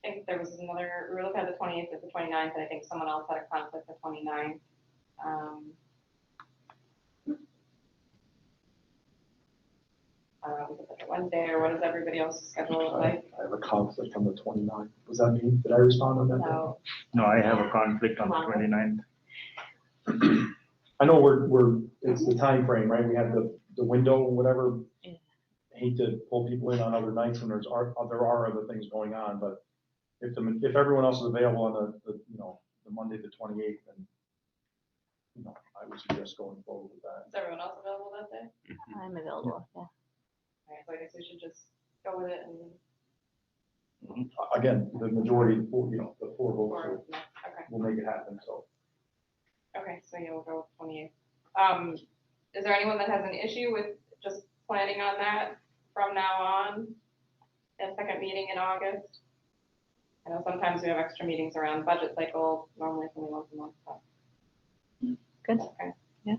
I think there was another, we were looking at the 28th or the 29th, and I think someone else had a conflict the 29th. I don't know, if it's like a Wednesday, or what does everybody else's schedule look like? I have a conflict on the 29th. Was that me? Did I respond on that? No, No, I have a conflict on the 29th. I know it's the time frame, right? We have the window, whatever. Yeah. I hate to pull people in on other nights when there are other things going on, but if everyone else is available on the Monday, the 28th, then, I would suggest going forward with that. is everyone else available that day? I'm available, yeah. Alright, so I guess we should just go with it and, Again, the majority, the 4 votes or, no, okay. will make it happen, so. Okay, so yeah, we'll go with 28th. Is there anyone that has an issue with just planning on that from now on? A second meeting in August? I know sometimes we have extra meetings around budget cycle, normally it's only once a month, but. Good. Okay. Yeah.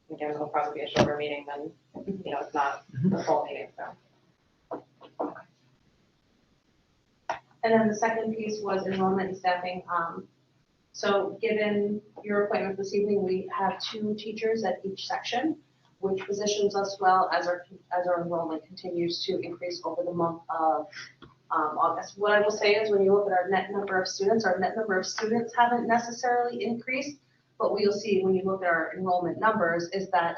Again, it'll probably be a shorter meeting than, it's not the full meeting, so. And then the second piece was enrollment and staffing. So given your appointment this evening, we have 2 teachers at each section, which positions us well as our enrollment continues to increase over the month of August. What I will say is when you look at our net number of students haven't necessarily increased, but what you'll see when you look at our enrollment numbers is that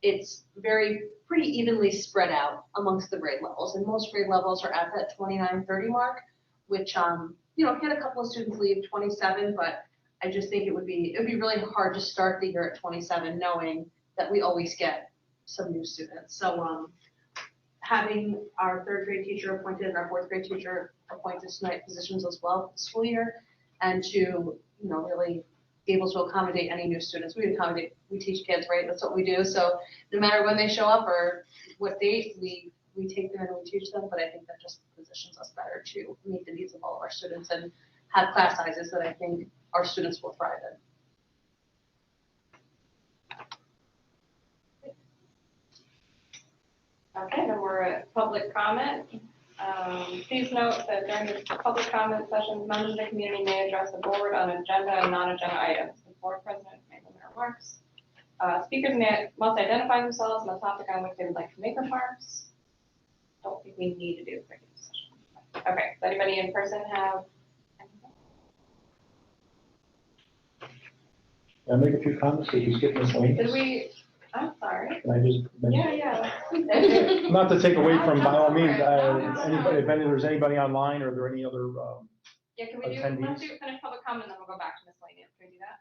it's pretty evenly spread out amongst the grade levels. And most grade levels are at that 29, 30 mark, which, had a couple of students leave 27, but I just think it would be really hard to start the year at 27 knowing that we always get some new students. So having our 3rd grade teacher appointed and our 4th grade teacher appointed tonight positions as well for the school year, and to, really be able to accommodate any new students. We teach kids, right? That's what we do. So no matter when they show up or what date, we take them and we teach them, but I think that just positions us better to meet the needs of all of our students and have class sizes that I think our students will thrive in. Okay, then we're at public comment. Please note that during the public comment sessions, members of the community may address the board on agenda and non-agenda items. The board president may limit remarks. Speakers must identify themselves and the topic on which they would like to make remarks. Don't think we need to do executive session. Okay, does anybody in person have anything? Can I make a few comments? Did you skip Ms. Lane? Did we, I'm sorry. Can I just? Yeah. Not to take away from, by all means, No. anybody, if there's anybody online, or are there any other, Yeah, can we do, attendees? let's finish public comment, then we'll go back to miscellaneous. Can we do that?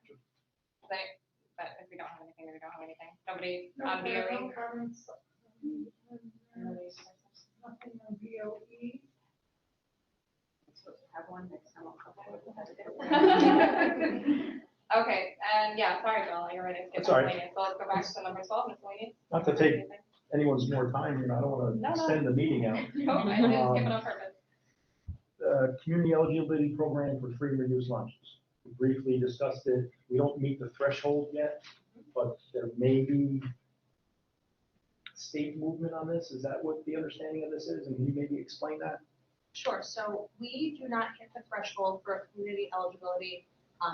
But if we don't have anything, then we don't have anything. Nobody on BOE? Comments. Nothing on BOE. Have one next time. Okay, and yeah, sorry, Bill, you're right. That's all right. So let's go back to number 12, miscellaneous. not to take anyone's more time, I don't want No, to no. extend the meeting out. No, I didn't skip it on purpose. Community eligibility program for free and reduced lunches. We briefly discussed it. We don't meet the threshold yet, but there may be state movement on this. Is that what the understanding of this is? And can you maybe explain that? Sure, so we do not hit the threshold for a community eligibility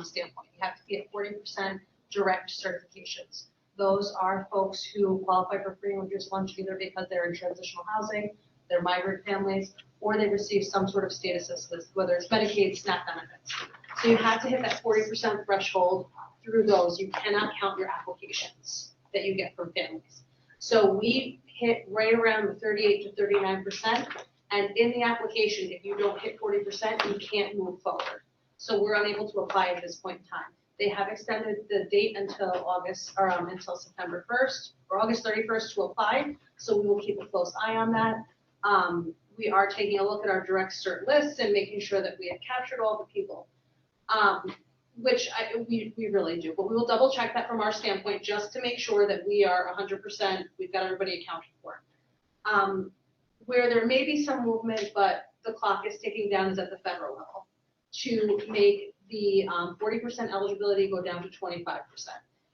standpoint. You have to be at 40% direct certifications. Those are folks who qualify for free and reduced lunch either because they're in transitional housing, they're migrant families, or they receive some sort of state assistance, whether it's Medicaid, SNAP benefits. So you have to hit that 40% threshold through those. You cannot count your applications that you get from families. So we hit right around the 38 to 39%. And in the application, if you don't hit 40%, you can't move forward. So we're unable to apply at this point in time. They have extended the date until until September 1st or August 31st to apply. So we will keep a close eye on that. We are taking a look at our direct cert lists and making sure that we have captured all the people, which we really do. But we will double check that from our standpoint just to make sure that we are 100%, we've got everybody accounted for. Where there may be some movement, but the clock is ticking down is at the federal level to make the 40% eligibility go down to 25%.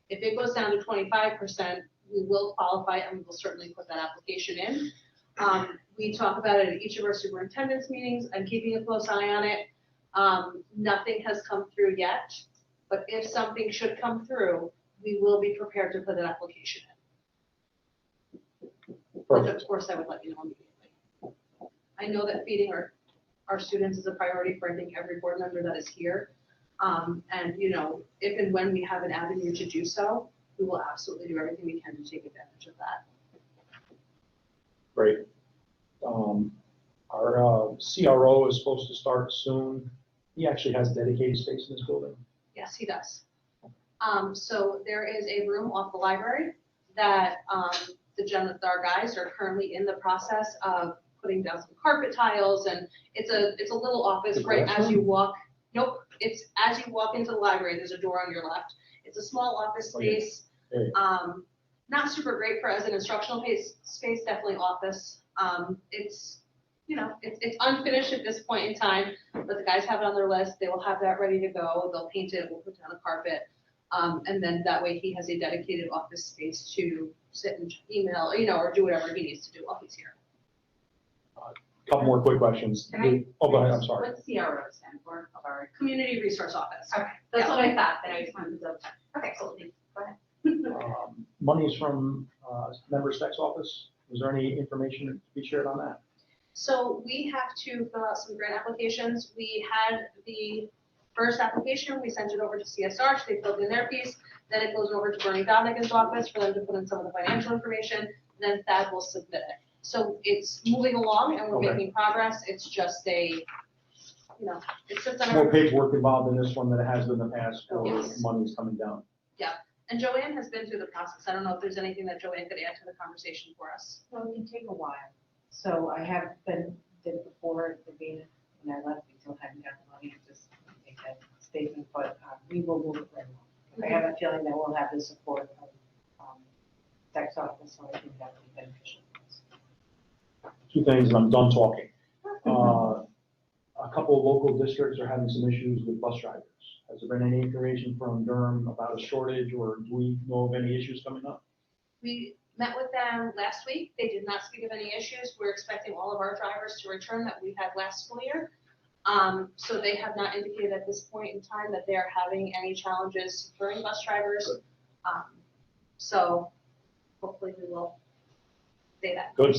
If it goes down to 25%, we will qualify and we will certainly put that application in. We talk about it at each of our superintendent's meetings. I'm keeping a close eye on it. Nothing has come through yet, but if something should come through, we will be prepared to put an application in. But of course, I would let you know immediately. I know that feeding our students is a priority for, I think, every board member that is here. And, you know, if and when we have an avenue to do so, we will absolutely do everything we can to take advantage of that. Great. Our CRO is supposed to start soon. He actually has dedicated space in this building. Yes, he does. So there is a room off the library that our guys are currently in the process of putting down some carpet tiles, and it's a little office The right as you classroom? walk. Nope, it's as you walk into the library, there's a door on your left. It's a small office Oh, yeah. space. Yeah. Not super great for as an instructional space, definitely office. It's, you know, it's unfinished at this point in time, but the guys have it on their list. They will have that ready to go. They'll paint it, we'll put down a carpet. And then that way he has a dedicated office space to sit and email, you know, or do whatever he needs to do while he's here. Couple more quick questions. Oh, go ahead, I'm sorry. What's CRO stand for? Sorry. Community Resource Office. Okay, that's what I thought, but I just wanted to double check. Okay, cool, thanks. Go ahead. Monies from Member Tax Office. Is there any information to be shared on that? So we have to fill out some grant applications. We had the first application, we sent it over to CSR, so they filled in their piece. Then it goes over to Bernie Dominican's office for them to put in some of the financial information. Then Thad will submit it. So it's moving along and we're Okay. making progress. It's just a, you know, it's just on More our, paperwork involved in this one than it has been in the past, or Yes. money's coming down. and Joanne has been through the process. I don't know if there's anything that Joanne could add to the conversation for us. Well, it can take a while. So I have did it before, when I left, we still hadn't got the money to just make that statement, but we will move it right along. I have a feeling that we'll have the support of tax office, so I think that would be beneficial for us. Two things, and I'm done talking. A couple of local districts are having some issues with bus drivers. Has there been any information from Durham about a shortage, or do we know of any issues coming up? We met with them last week. They did not speak of any issues. We're expecting all of our drivers to return that we had last school year. So they have not indicated at this point in time that they are having any challenges securing bus drivers. So hopefully we will stay that. Good.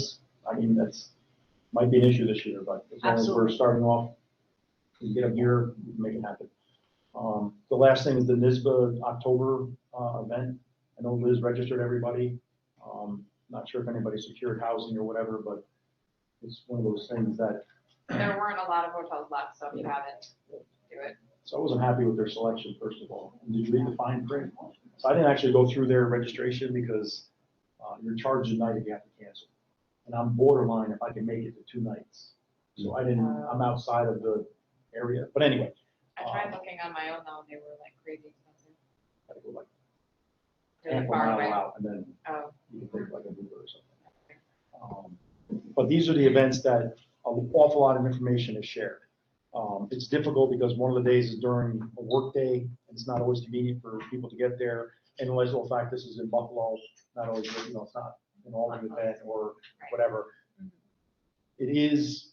I mean, that's, might be an issue this year, but as long as we're Absolutely. starting off, we get a year, we can make it happen. The last thing is the NISBA October event. I know Liz registered everybody. Not sure if anybody secured housing or whatever, but it's one of those things that, There weren't a lot of hotels left, so if you haven't, do it. so I wasn't happy with their selection, first of all. And did you read the fine print? So I didn't actually go through their registration because you're charged a night if you have to cancel. And I'm borderline if I can make it to 2 nights. So I'm outside of the area, but anyway. I tried looking on my own though, and they were like crazy expensive. I go like Really half a far mile away. out, and then Oh, you can take like a Uber or something. But these are the events that an awful lot of information is shared. It's difficult because one of the days is during a work day, and it's not always convenient for people to get there. And the real fact, this is in Buffalo, not always, you know, it's not an Albany event or whatever. It is,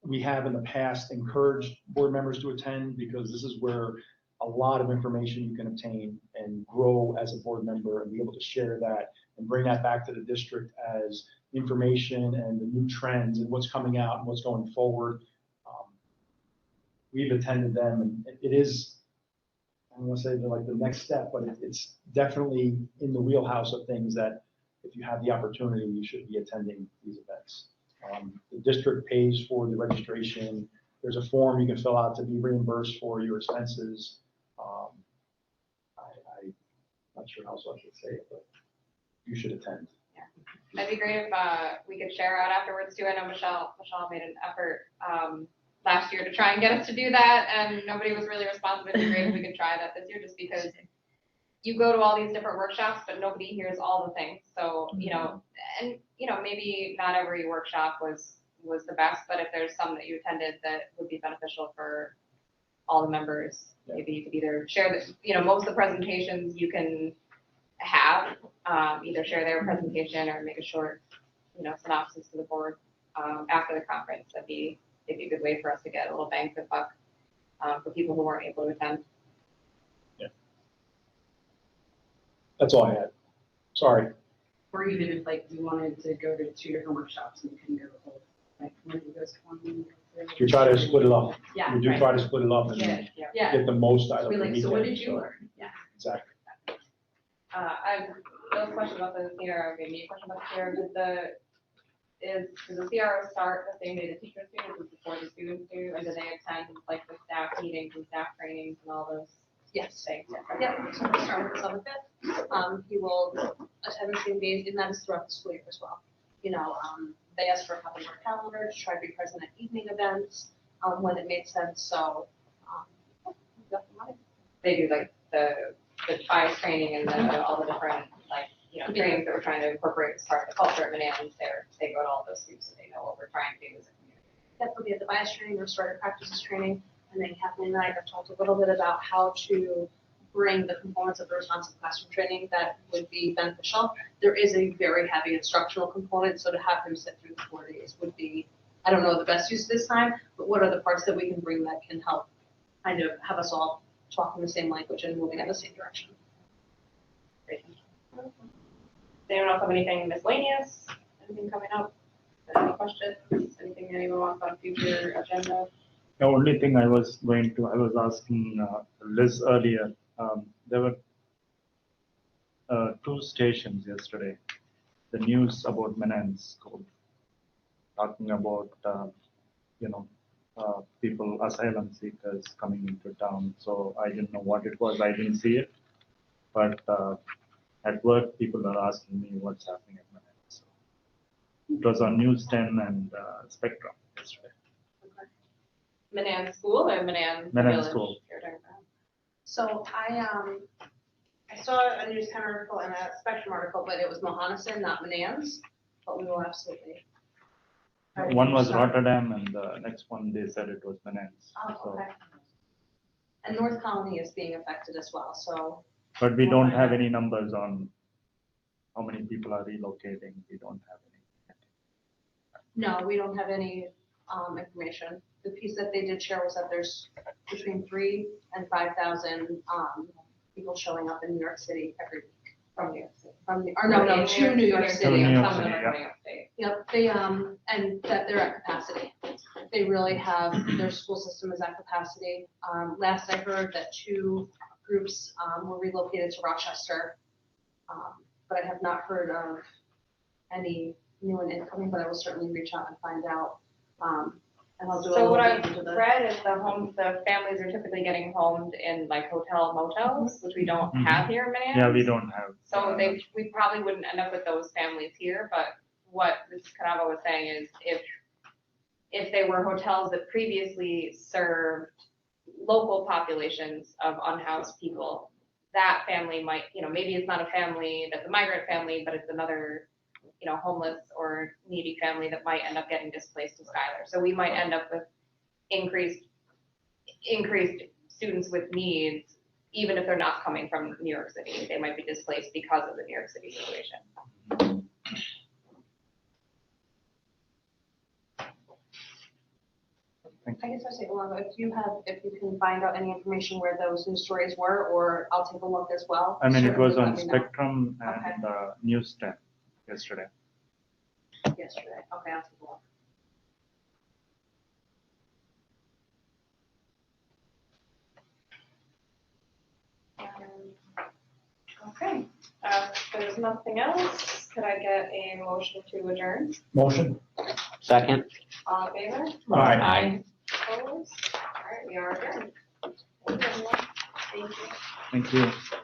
we have in the past encouraged board members to attend because this is where a lot of information you can obtain and grow as a board member and be able to share that and bring that back to the district as information and the new trends and what's coming out and what's going forward. We've attended them, and it is, I don't want to say they're like the next step, but it's definitely in the wheelhouse of things that if you have the opportunity, you should be attending these events. The district pays for the registration. There's a form you can fill out to be reimbursed for your expenses. I'm not sure how else I should say it, but you should attend. that'd be great if we could share out afterwards too. I know Michelle made an effort last year to try and get us to do that, and nobody was really responsive. It'd be great if we could try that this year, just because you go to all these different workshops, but nobody hears all the things. So, you know, and you know, maybe not every workshop was the best, but if there's some that you attended that would be beneficial for all the members, maybe you could either share the, you know, most of the presentations you can have, either share their presentation or make a short, you know, synopsis to the board after the conference. That'd be it'd be a good way for us to get a little bang for the buck, for people who weren't able to attend. That's all I had. Sorry. Or even if like we wanted to go to 2 different workshops and we couldn't go to both, like one of those 20. You try to split it up. Yeah, You do right. try to split it up and Yeah. get the most out of Be the like, weekend. so what did you learn? Yeah. Exactly. No question about the CRO, gave me a question about the CRO, does the CRO start the same day the teachers do, or before the students do, and do they attend like the staff meetings and staff trainings and all those? Yes. Things? Yep, so we'll start with the 7th. He will attend the same days, and that is throughout the school year as well. They asked for a copy of our calendar to try to be present at evening events, when it made sense, so, we got the money. They do like the bias training and all the different, like, trainings that we're trying to incorporate as part of the culture at Menands, they go to all those groups, so they know what we're trying to do as a community. Definitely at the bias training, restorative practices training, and then Kathleen and I have talked a little bit about how to bring the components of the responsive classroom training that would be beneficial. There is a very heavy instructional component, so to have him sit through the 4 days would be, I don't know the best use this time, but what are the parts that we can bring that can help kind of have us all talking the same language and moving in the same direction. Great. Does anyone else have anything miscellaneous, anything coming up, any questions, anything anyone wants on future agenda? The only thing I was asking Liz earlier, there were 2 stations yesterday. The news about Menands School, talking about, people, asylum seekers coming into town. So I didn't know what it was. I didn't see it. But at work, people are asking me what's happening at Menands. So it was on News 10 and Spectrum yesterday. Menands School or Menands Menands Village? School. You're talking about? So I saw a news kind of article and a Spectrum article, but it was Mohanison, not Menands, but we will absolutely. One was Rotterdam and the next one, they said it was Menands. Oh, So, okay. And North Colony is being affected as well, so. but we don't have any numbers on how many people are relocating. We don't have any. No, we don't have any information. The piece that they did share was that there's between 3,000 and 5,000 people showing up in New York City every week From New York City. to New York City. New York Some of them City, are yeah. New York State. Yep, they, and that they're at capacity. They really have, their school system is at capacity. Last I heard that 2 groups were relocated to Rochester. But I have not heard of any new and incoming, but I will certainly reach out and find out. And I'll do a So little what bit I've into the. read is the families are typically getting homed in like hotel motels, which we don't Mhm. have here in Menands. Yeah, we don't have. So we probably wouldn't end up with those families here, but what Ms. Canava was saying is if they were hotels that previously served local populations of unhoused people, that family might, maybe it's not a family that's a migrant family, but it's another, homeless or needy family that might end up getting displaced to Schuyler. So we might end up with increased students with needs, even if they're not coming from New York City. They might be displaced because of the New York City situation. I guess I'll say, Alana, if you can find out any information where those news stories were, or I'll take a look as well. I mean, it was Certainly on let me know. Spectrum and News 10 yesterday. Yesterday, okay, I'll take a look. Okay, if there's nothing else, could I get a motion to adjourn? Motion? Second? All in favor? Aye. Aye. Opposed? All right, we are adjourned. Thank you, everyone. Thank you. Thank you.